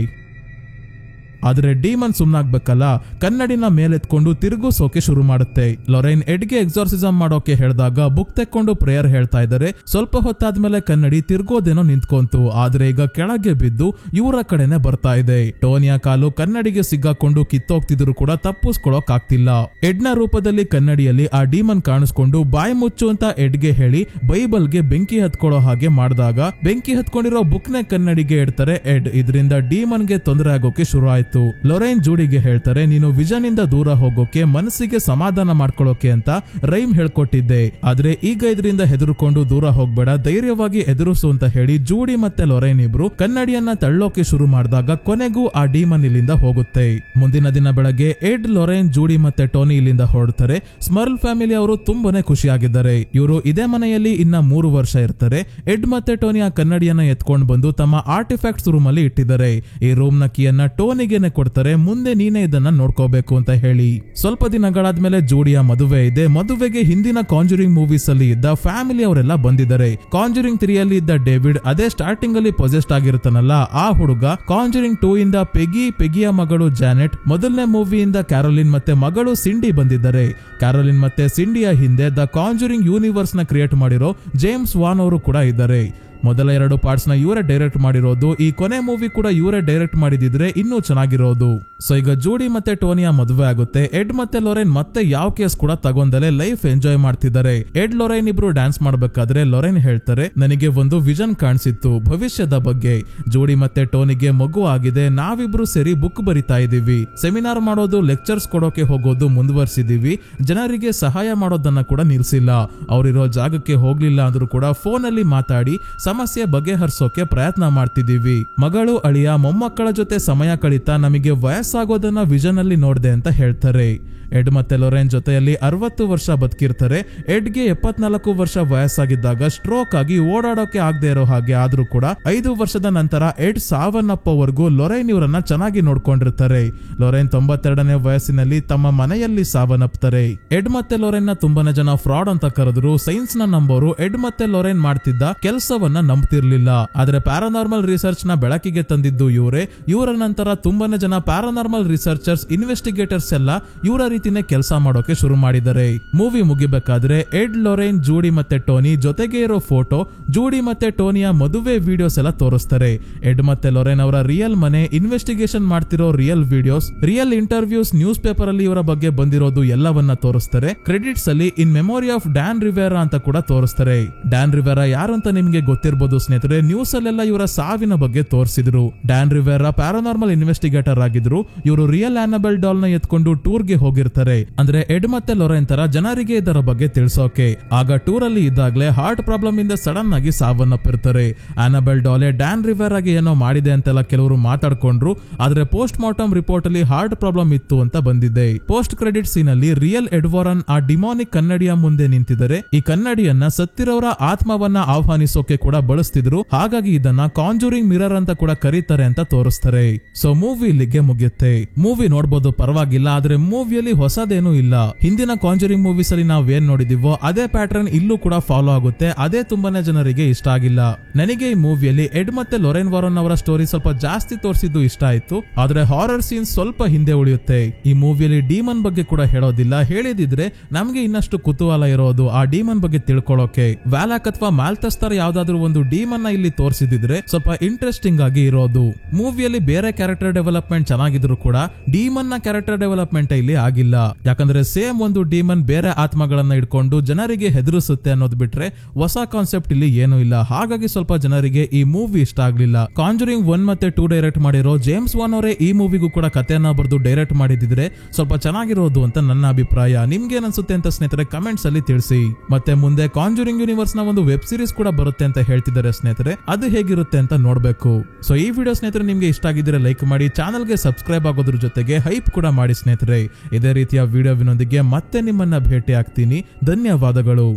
ಆದ್ರೆ ಡಿಮನ್ ಸುಮ್ನಾಗ್ಬೇಕಲ್ಲ, ಕನ್ನಡಿನ ಮೇಲೆತ್ಕೊಂಡು ತಿರುಗಿಸೋಕೆ ಶುರು ಮಾಡುತ್ತೆ. ಲೊರೇನ್ ಎಡ್ಗೆ ಎಕ್ಸಾರ್ಸಿಸಮ್ ಮಾಡೋಕೆ ಹೇಳಿದಾಗ ಬುಕ್ ತೆಕ್ಕೊಂಡು ಪ್ರೇಯರ್ ಹೇಳ್ತಾ ಇದ್ದಾರೆ. ಸ್ವಲ್ಪ ಹೊತ್ತಾದ್ಮೇಲೆ ಕನ್ನಡಿ ತಿರ್ಗೋದೇನೋ ನಿಂತ್ಕೊಂತು. ಆದ್ರೆ ಈಗ ಕೆಳಗೆ ಬಿದ್ದು ಇವರ ಕಡೆನೆ ಬರ್ತಾ ಇದೆ. ಟೋನಿಯ ಕಾಲು ಕನ್ನಡಿಗೆ ಸಿಗ್ಗಾಕೊಂಡು ಕಿತ್ತೋಗ್ತಿದ್ರು ಕೂಡ ತಪ್ಪಿಸ್ಕೊಳಕ್ ಆಗ್ತಿಲ್ಲ. ಎಡ್ನ ರೂಪದಲ್ಲಿ ಕನ್ನಡಿಯಲ್ಲಿ ಆ ಡಿಮನ್ ಕಾಣಿಸ್ಕೊಂಡು ಬಾಯಿ ಮುಚ್ಚು ಅಂತ ಎಡ್ಗೆ ಹೇಳಿ ಬೈಬಲ್ಗೆ ಬೆಂಕಿ ಹತ್ಕೊಳ್ಳೋ ಹಾಗೆ ಮಾಡಿದಾಗ ಬೆಂಕಿ ಹತ್ಕೊಂಡಿರೋ ಬುಕ್ ನ ಕನ್ನಡಿಗೆ ಇಡ್ತಾರೆ ಎಡ್. ಇದರಿಂದ ಡಿಮನ್ಗೆ ತೊಂದರೆ ಆಗೋಕೆ ಶುರು ಆಯ್ತು. ಲೊರೇನ್ ಜೂಡಿಗೆ ಹೇಳ್ತಾರೆ, ನೀನು ವಿಜನ್ ಇಂದ ದೂರ ಹೋಗೋಕೆ ಮನಸ್ಸಿಗೆ ಸಮಾಧಾನ ಮಾಡ್ಕೊಳ್ಳೋಕೆ ಅಂತ ರೈಮ್ ಹೇಳ್ಕೊಟ್ಟಿದ್ದೆ. ಆದ್ರೆ ಈಗ ಇದರಿಂದ ಹೆದರ್ಕೊಂಡು ದೂರ ಹೋಗ್ಬೇಡ, ಧೈರ್ಯವಾಗಿ ಎದುರಿಸು ಅಂತ ಹೇಳಿ ಜೂಡಿ ಮತ್ತೆ ಲೊರೇನ್ ಇಬ್ರು ಕನ್ನಡಿಯನ್ನ ತಳ್ಳೋಕೆ ಶುರು ಮಾಡಿದಾಗ ಕೊನೆಗೂ ಆ ಡಿಮನ್ ಇಲ್ಲಿಂದ ಹೋಗುತ್ತೆ. ಮುಂದಿನ ದಿನ ಬೆಳಗ್ಗೆ ಎಡ್, ಲೊರೇನ್, ಜೂಡಿ ಮತ್ತೆ ಟೋನಿ ಇಲ್ಲಿಂದ ಹೊರಡ್ತಾರೆ. ಸ್ಮರ್ಲ್ ಫ್ಯಾಮಿಲಿ ಅವರು ತುಂಬಾನೇ ಖುಷಿಯಾಗಿದ್ದಾರೆ. ಇವರು ಇದೇ ಮನೆಯಲ್ಲಿ ಇನ್ನ 3 ವರ್ಷ ಇರ್ತಾರೆ. ಎಡ್ ಮತ್ತೆ ಟೋನಿ ಆ ಕನ್ನಡಿಯನ್ನ ಎತ್ಕೊಂಡು ಬಂದು ತಮ್ಮ ಆರ್ಟಿಫ್ಯಾಕ್ಟ್ಸ್ ರೂಮ್ ಅಲ್ಲಿ ಇಟ್ಟಿದ್ದಾರೆ. ಈ ರೂಮ್ ನ ಕೀಯನ್ನ ಟೋನಿಗೆ ಕೊಡ್ತಾರೆ. ಮುಂದೆ ನೀನೇ ಇದನ್ನ ನೋಡ್ಕೋಬೇಕು ಅಂತ ಹೇಳಿ. ಸ್ವಲ್ಪ ದಿನಗಳಾದ್ಮೇಲೆ ಜೂಡಿಯ ಮದುವೆ ಇದೆ. ಮದುವೆಗೆ ಹಿಂದಿನ ಕಾಂಜುರಿಂಗ್ ಮೂವೀಸ್ ಅಲ್ಲಿ ಇದ್ದ ಫ್ಯಾಮಿಲಿ ಅವರೆಲ್ಲ ಬಂದಿದ್ದಾರೆ. ಕಾಂಜುರಿಂಗ್ 3 ಅಲ್ಲಿ ಇದ್ದ ಡೇವಿಡ್, ಅದೇ ಸ್ಟಾರ್ಟಿಂಗ್ ಅಲ್ಲಿ ಪೊಸೆಸ್ಡ್ ಆಗಿರುತ್ತಾನಲ್ಲ ಆ ಹುಡುಗ. ಕಾಂಜುರಿಂಗ್ 2 ಇಂದ ಪೆಗಿಯ ಮಗಳು ಜಾನೆಟ್, ಮೊದಲನೇ ಮೂವಿಯಿಂದ ಕ್ಯಾರೋಲಿನ್ ಮತ್ತೆ ಮಗಳು ಸಿಂಡಿ ಬಂದಿದ್ದಾರೆ. ಕ್ಯಾರೋಲಿನ್ ಮತ್ತೆ ಸಿಂಡಿಯ ಹಿಂದೆ ದ ಕಾಂಜುರಿಂಗ್ ಯೂನಿವರ್ಸ್ ನ ಕ್ರಿಯೇಟ್ ಮಾಡಿರೋ ಜೇಮ್ಸ್ ವಾನ್ ಅವರು ಕೂಡ ಇದ್ದಾರೆ. ಮೊದಲ 2 ಪಾರ್ಟ್ಸ್ ನ ಇವರೇ ಡೈರೆಕ್ಟ್ ಮಾಡಿರೋದು. ಈ ಕೊನೆ ಮೂವಿ ಕೂಡ ಇವರೇ ಡೈರೆಕ್ಟ್ ಮಾಡಿದಿದ್ರೆ ಇನ್ನೂ ಚೆನ್ನಾಗಿರೋದು. ಸೊ ಈಗ ಜೂಡಿ ಮತ್ತೆ ಟೋನಿಯ ಮದುವೆ ಆಗುತ್ತೆ. ಎಡ್ ಮತ್ತೆ ಲೊರೇನ್ ಮತ್ತೆ ಯಾವ ಕೇಸ್ ಕೂಡ ತಗೊಂಡಲೆ ಲೈಫ್ ಎಂಜಾಯ್ ಮಾಡ್ತಿದ್ದಾರೆ. ಎಡ್, ಲೊರೇನ್ ಇಬ್ರು ಡ್ಯಾನ್ಸ್ ಮಾಡ್ಬೇಕಾದ್ರೆ ಲೊರೇನ್ ಹೇಳ್ತಾರೆ, ನನಗೆ ಒಂದು ವಿಷನ್ ಕಾಣಿಸಿತ್ತು ಭವಿಷ್ಯದ ಬಗ್ಗೆ. ಜೂಡಿ ಮತ್ತೆ ಟೋನಿಗೆ ಮಗು ಆಗಿದೆ. ನಾವಿಬ್ರು ಸೇರಿ ಬುಕ್ ಬರಿತಾ ಇದೀವಿ. ಸೆಮಿನಾರ್ ಮಾಡೋದು, ಲೆಕ್ಚರ್ಸ್ ಕೊಡೋಕೆ ಹೋಗೋದು ಮುಂದುವರಿಸಿದೀವಿ. ಜನರಿಗೆ ಸಹಾಯ ಮಾಡೋದನ್ನ ಕೂಡ ನಿಲ್ಸಿಲ್ಲ. ಅವರಿರೋ ಜಾಗಕ್ಕೆ ಹೋಗ್ಲಿಲ್ಲ ಅಂದ್ರೂ ಕೂಡ ಫೋನ್ ಅಲ್ಲಿ ಮಾತಾಡಿ ಸಮಸ್ಯೆ ಬಗೆಹರಿಸೋಕೆ ಪ್ರಯತ್ನ ಮಾಡ್ತಿದೀವಿ. ಮಗಳು ಅಳಿಯ ಮೊಮ್ಮಕ್ಕಳ ಜೊತೆ ಸಮಯ ಕಳೀತಾ ನಮಗೆ ವಯಸ್ಸಾಗೋದನ್ನ ವಿಷನ್ ಅಲ್ಲಿ ನೋಡ್ದೆ ಅಂತ ಹೇಳ್ತಾರೆ. ಎಡ್ ಮತ್ತೆ ಲೊರೆನ್ ಜೊತೆಯಲ್ಲಿ 60 ವರ್ಷ ಬದುಕಿರ್ತಾರೆ. ಎಡ್ಗೆ 74 ವರ್ಷ ವಯಸ್ಸಾಗಿದ್ದಾಗ ಸ್ಟ್ರೋಕ್ ಆಗಿ ಓಡಾಡೋಕೆ ಆಗದೆ ಇರೋ ಹಾಗೆ ಆದ್ರೂ ಕೂಡ 5 ವರ್ಷದ ನಂತರ ಎಡ್ ಸಾವನ್ನಪ್ಪವರೆಗೂ ಲೊರೆನ್ ಇವರನ್ನ ಚೆನ್ನಾಗಿ ನೋಡ್ಕೊಂಡಿರ್ತಾರೆ. ಲೊರೆನ್ 92ನೇ ವಯಸ್ಸಿನಲ್ಲಿ ತಮ್ಮ ಮನೆಯಲ್ಲಿ ಸಾವನ್ನಪ್ತಾರೆ. ಎಡ್ ಮತ್ತೆ ಲೊರೆನ್ ನ ತುಂಬಾನೇ ಜನ ಫ್ರಾಡ್ ಅಂತ ಕರೆದ್ರು. ಸೈನ್ಸ್ ನ ನಂಬೋರು ಎಡ್ ಮತ್ತೆ ಲೊರೆನ್ ಮಾಡ್ತಿದ್ದ ಕೆಲಸವನ್ನ ನಂಬ್ತಿರ್ಲಿಲ್ಲ. ಆದ್ರೆ ಪ್ಯಾರಾನಾರ್ಮಲ್ ರಿಸರ್ಚ್ ನ ಬೆಳಕಿಗೆ ತಂದಿದ್ದು ಇವರೇ. ಇವರ ನಂತರ ತುಂಬಾನೇ ಜನ ಪ್ಯಾರಾನಾರ್ಮಲ್ ರಿಸರ್ಚರ್ಸ್, ಇನ್ವೆಸ್ಟಿಗೇಟರ್ಸ್ ಎಲ್ಲ ಇವರ ರೀತಿನೇ ಕೆಲಸ ಮಾಡೋಕೆ ಶುರು ಮಾಡಿದ್ದಾರೆ. ಮೂವಿ ಮುಗಿಬೇಕಾದ್ರೆ ಎಡ್, ಲೊರೆನ್, ಜೂಡಿ ಮತ್ತೆ ಟೋನಿ ಜೊತೆಗೆ ಇರೋ ಫೋಟೋ, ಜೂಡಿ ಮತ್ತೆ ಟೋನಿಯ ಮದುವೆ ವಿಡಿಯೋಸ್ ಎಲ್ಲ ತೋರಿಸ್ತಾರೆ. ಎಡ್ ಮತ್ತೆ ಲೊರೆನ್ ಅವರ ರಿಯಲ್ ಮನೆ, ಇನ್ವೆಸ್ಟಿಗೇಷನ್ ಮಾಡ್ತಿರೋ real videos, real interviews, news paper ಅಲ್ಲಿ ಇವರ ಬಗ್ಗೆ ಬಂದಿರೋದು ಎಲ್ಲವನ್ನ ತೋರಿಸ್ತಾರೆ. ಕ್ರೆಡಿಟ್ಸ್ ಅಲ್ಲಿ ಇನ್ ಮೆಮೊರಿ ಆಫ್ ಡ್ಯಾನ್ ರಿವೆರಾ ಅಂತ ಕೂಡ ತೋರಿಸ್ತಾರೆ. ಡ್ಯಾನ್ ರಿವೆರಾ ಯಾರು ಅಂತ ನಿಮಗೆ ಗೊತ್ತಿರಬಹುದು ಸ್ನೇಹಿತರೆ. ನ್ಯೂಸ್ ಅಲ್ಲೆಲ್ಲ ಇವರ ಸಾವಿನ ಬಗ್ಗೆ ತೋರಿಸಿದ್ರು. ಡ್ಯಾನ್ ರಿವೆರಾ ಪ್ಯಾರಾನಾರ್ಮಲ್ ಇನ್ವೆಸ್ಟಿಗೇಟರ್ ಆಗಿದ್ರು. ಇವರು ರಿಯಲ್ ಆನಬೆಲ್ ಡಾಲ್ ನ ಎತ್ಕೊಂಡು ಟೂರ್ಗೆ ಹೋಗಿರ್ತಾರೆ. ಅಂದ್ರೆ ಎಡ್ ಮತ್ತೆ ಲೊರೆನ್ ತರ ಜನರಿಗೆ ಇದರ ಬಗ್ಗೆ ತಿಳಿಸೋಕೆ. ಆಗ ಟೂರ್ ಅಲ್ಲಿ ಇದ್ದಾಗಲೇ ಹಾರ್ಟ್ ಪ್ರಾಬ್ಲಮ್ ಇಂದ ಸಡನ್ ಆಗಿ ಸಾವನ್ನಪ್ಪಿರ್ತಾರೆ. ಆನಬೆಲ್ ಡಾಲೆ ಡ್ಯಾನ್ ರಿವೆರಾಗೆ ಏನೋ ಮಾಡಿದೆ ಅಂತೆಲ್ಲ ಕೆಲವರು ಮಾತಾಡ್ಕೊಂಡ್ರು. ಆದ್ರೆ ಪೋಸ್ಟ್ ಮಾರ್ಟಮ್ ರಿಪೋರ್ಟ್ ಅಲ್ಲಿ ಹಾರ್ಟ್ ಪ್ರಾಬ್ಲಮ್ ಇತ್ತು ಅಂತ ಬಂದಿದೆ. ಪೋಸ್ಟ್ ಕ್ರೆಡಿಟ್ ಸೀನ್ ಅಲ್ಲಿ ರಿಯಲ್ ಎಡ್ ವಾರನ್ ಆ ಡಿಮಾನಿಕ್ ಕನ್ನಡಿಯ ಮುಂದೆ ನಿಂತಿದ್ದಾರೆ. ಈ ಕನ್ನಡಿಯನ್ನ ಸತ್ತಿರೋರ ಆತ್ಮವನ್ನ ಆಹ್ವಾನಿಸೋಕೆ ಕೂಡ ಬಳಸ್ತಿದ್ರು. ಹಾಗಾಗಿ ಇದನ್ನ ಕಾಂಜೂರಿಂಗ್ ಮಿರರ್ ಅಂತ ಕೂಡ ಕರೀತಾರೆ ಅಂತ ತೋರಿಸ್ತಾರೆ. ಸೊ ಮೂವಿ ಇಲ್ಲಿಗೆ ಮುಗಿಯುತ್ತೆ. ಮೂವಿ ನೋಡ್ಬೋದು, ಪರವಾಗಿಲ್ಲ. ಆದ್ರೆ ಮೂವಿಯಲ್ಲಿ ಹೊಸದೇನೂ ಇಲ್ಲ. ಹಿಂದಿನ ಕಾಂಜರಿಂಗ್ ಮೂವೀಸ್ ಅಲ್ಲಿ ನಾವ್ ಏನ್ ನೋಡಿದಿವೋ ಅದೇ ಪ್ಯಾಟರ್ನ್ ಇಲ್ಲೂ ಕೂಡ ಫಾಲೋ ಆಗುತ್ತೆ. ಅದೇ ತುಂಬಾನೇ ಜನರಿಗೆ ಇಷ್ಟ ಆಗಿಲ್ಲ. ನನಗೆ ಈ ಮೂವಿಯಲ್ಲಿ ಎಡ್ ಮತ್ತೆ ಲೊರೆನ್ ವಾರನ್ ಅವರ ಸ್ಟೋರಿ ಸ್ವಲ್ಪ ಜಾಸ್ತಿ ತೋರಿಸಿದ್ದು ಇಷ್ಟ ಆಯ್ತು. ಆದ್ರೆ ಹಾರರ್ ಸೀನ್ ಸ್ವಲ್ಪ ಹಿಂದೆ ಉಳಿಯುತ್ತೆ. ಈ ಮೂವಿಯಲ್ಲಿ ಡೀಮನ್ ಬಗ್ಗೆ ಕೂಡ ಹೇಳೋದಿಲ್ಲ. ಹೇಳಿದಿದ್ರೆ ನಮ್ಗೆ ಇನ್ನಷ್ಟು ಕುತೂಹಲ ಇರೋದು ಆ ಡೀಮನ್ ಬಗ್ಗೆ ತಿಳ್ಕೊಳ್ಳೋಕೆ. ವ್ಯಾಲಾಕ್ ಅಥವಾ ಮಾಲ್ತಸ್ ತರ ಯಾವ್ದಾದ್ರು ಒಂದು ಡೀಮನ್ ನ ಇಲ್ಲಿ ತೋರಿಸಿದಿದ್ರೆ ಸ್ವಲ್ಪ ಇಂಟ್ರೆಸ್ಟಿಂಗ್ ಆಗಿ ಇರೋದು. ಮೂವಿಯಲ್ಲಿ ಬೇರೆ ಕ್ಯಾರೆಕ್ಟರ್ ಡೆವಲಪ್ಮೆಂಟ್ ಚೆನ್ನಾಗಿದ್ರು ಕೂಡ ಡೀಮನ್ ನ ಕ್ಯಾರೆಕ್ಟರ್ ಡೆವಲಪ್ಮೆಂಟ್ ಇಲ್ಲಿ ಆಗಿಲ್ಲ. ಯಾಕಂದ್ರೆ ಸೇಮ್ ಒಂದು ಡೀಮನ್ ಬೇರೆ ಆತ್ಮಗಳನ್ನ ಇಟ್ಕೊಂಡು ಜನರಿಗೆ ಹೆದರಿಸುತ್ತೆ ಅನ್ನೋದು ಬಿಟ್ರೆ ಹೊಸ ಕಾನ್ಸೆಪ್ಟ್ ಇಲ್ಲಿ ಏನೂ ಇಲ್ಲ. ಹಾಗಾಗಿ ಸ್ವಲ್ಪ ಜನರಿಗೆ ಈ ಮೂವಿ ಇಷ್ಟ ಆಗ್ಲಿಲ್ಲ. ಕಾಂಜರಿಂಗ್ 1 ಮತ್ತೆ 2 ಡೈರೆಕ್ಟ್ ಮಾಡಿರೋ ಜೇಮ್ಸ್ ವಾನ್ ಅವರೇ ಈ ಮೂವಿಗೂ ಕೂಡ ಕಥೆಯನ್ನ ಬರೆದು ಡೈರೆಕ್ಟ್ ಮಾಡಿದಿದ್ರೆ ಸ್ವಲ್ಪ ಚೆನ್ನಾಗಿರೋದು ಅಂತ ನನ್ನ ಅಭಿಪ್ರಾಯ. ನಿಮ್ಗೆ ಅನ್ಸುತ್ತೆ ಅಂತ ಸ್ನೇಹಿತರೆ ಕಮೆಂಟ್ಸ್ ಅಲ್ಲಿ ತಿಳಿಸಿ. ಮತ್ತೆ ಮುಂದೆ ಕಾಂಜರಿಂಗ್ ಯೂನಿವರ್ಸ್ ನ ಒಂದು ವೆಬ್ ಸೀರೀಸ್ ಕೂಡ ಬರುತ್ತೆ ಅಂತ ಹೇಳ್ತಿದ್ದಾರೆ ಸ್ನೇಹಿತರೆ. ಅದು ಹೇಗಿರುತ್ತೆ ಅಂತ ನೋಡ್ಬೇಕು. ಸೊ ಈ ವಿಡಿಯೋ ಸ್ನೇಹಿತರೆ ನಿಮ್ಗೆ ಇಷ್ಟ ಆಗಿದ್ರೆ ಲೈಕ್ ಮಾಡಿ, ಚಾನಲ್ಗೆ ಸಬ್ಸ್ಕ್ರೈಬ್ ಆಗೋದ್ರ ಜೊತೆಗೆ ಹೈಪ್ ಕೂಡ ಮಾಡಿ ಸ್ನೇಹಿತರೆ. ಇದೇ ರೀತಿಯ ವಿಡಿಯೋವಿನೊಂದಿಗೆ ಮತ್ತೆ ನಿಮ್ಮನ್ನ ಭೇಟಿ ಆಗ್ತೀನಿ. ಧನ್ಯವಾದಗಳು.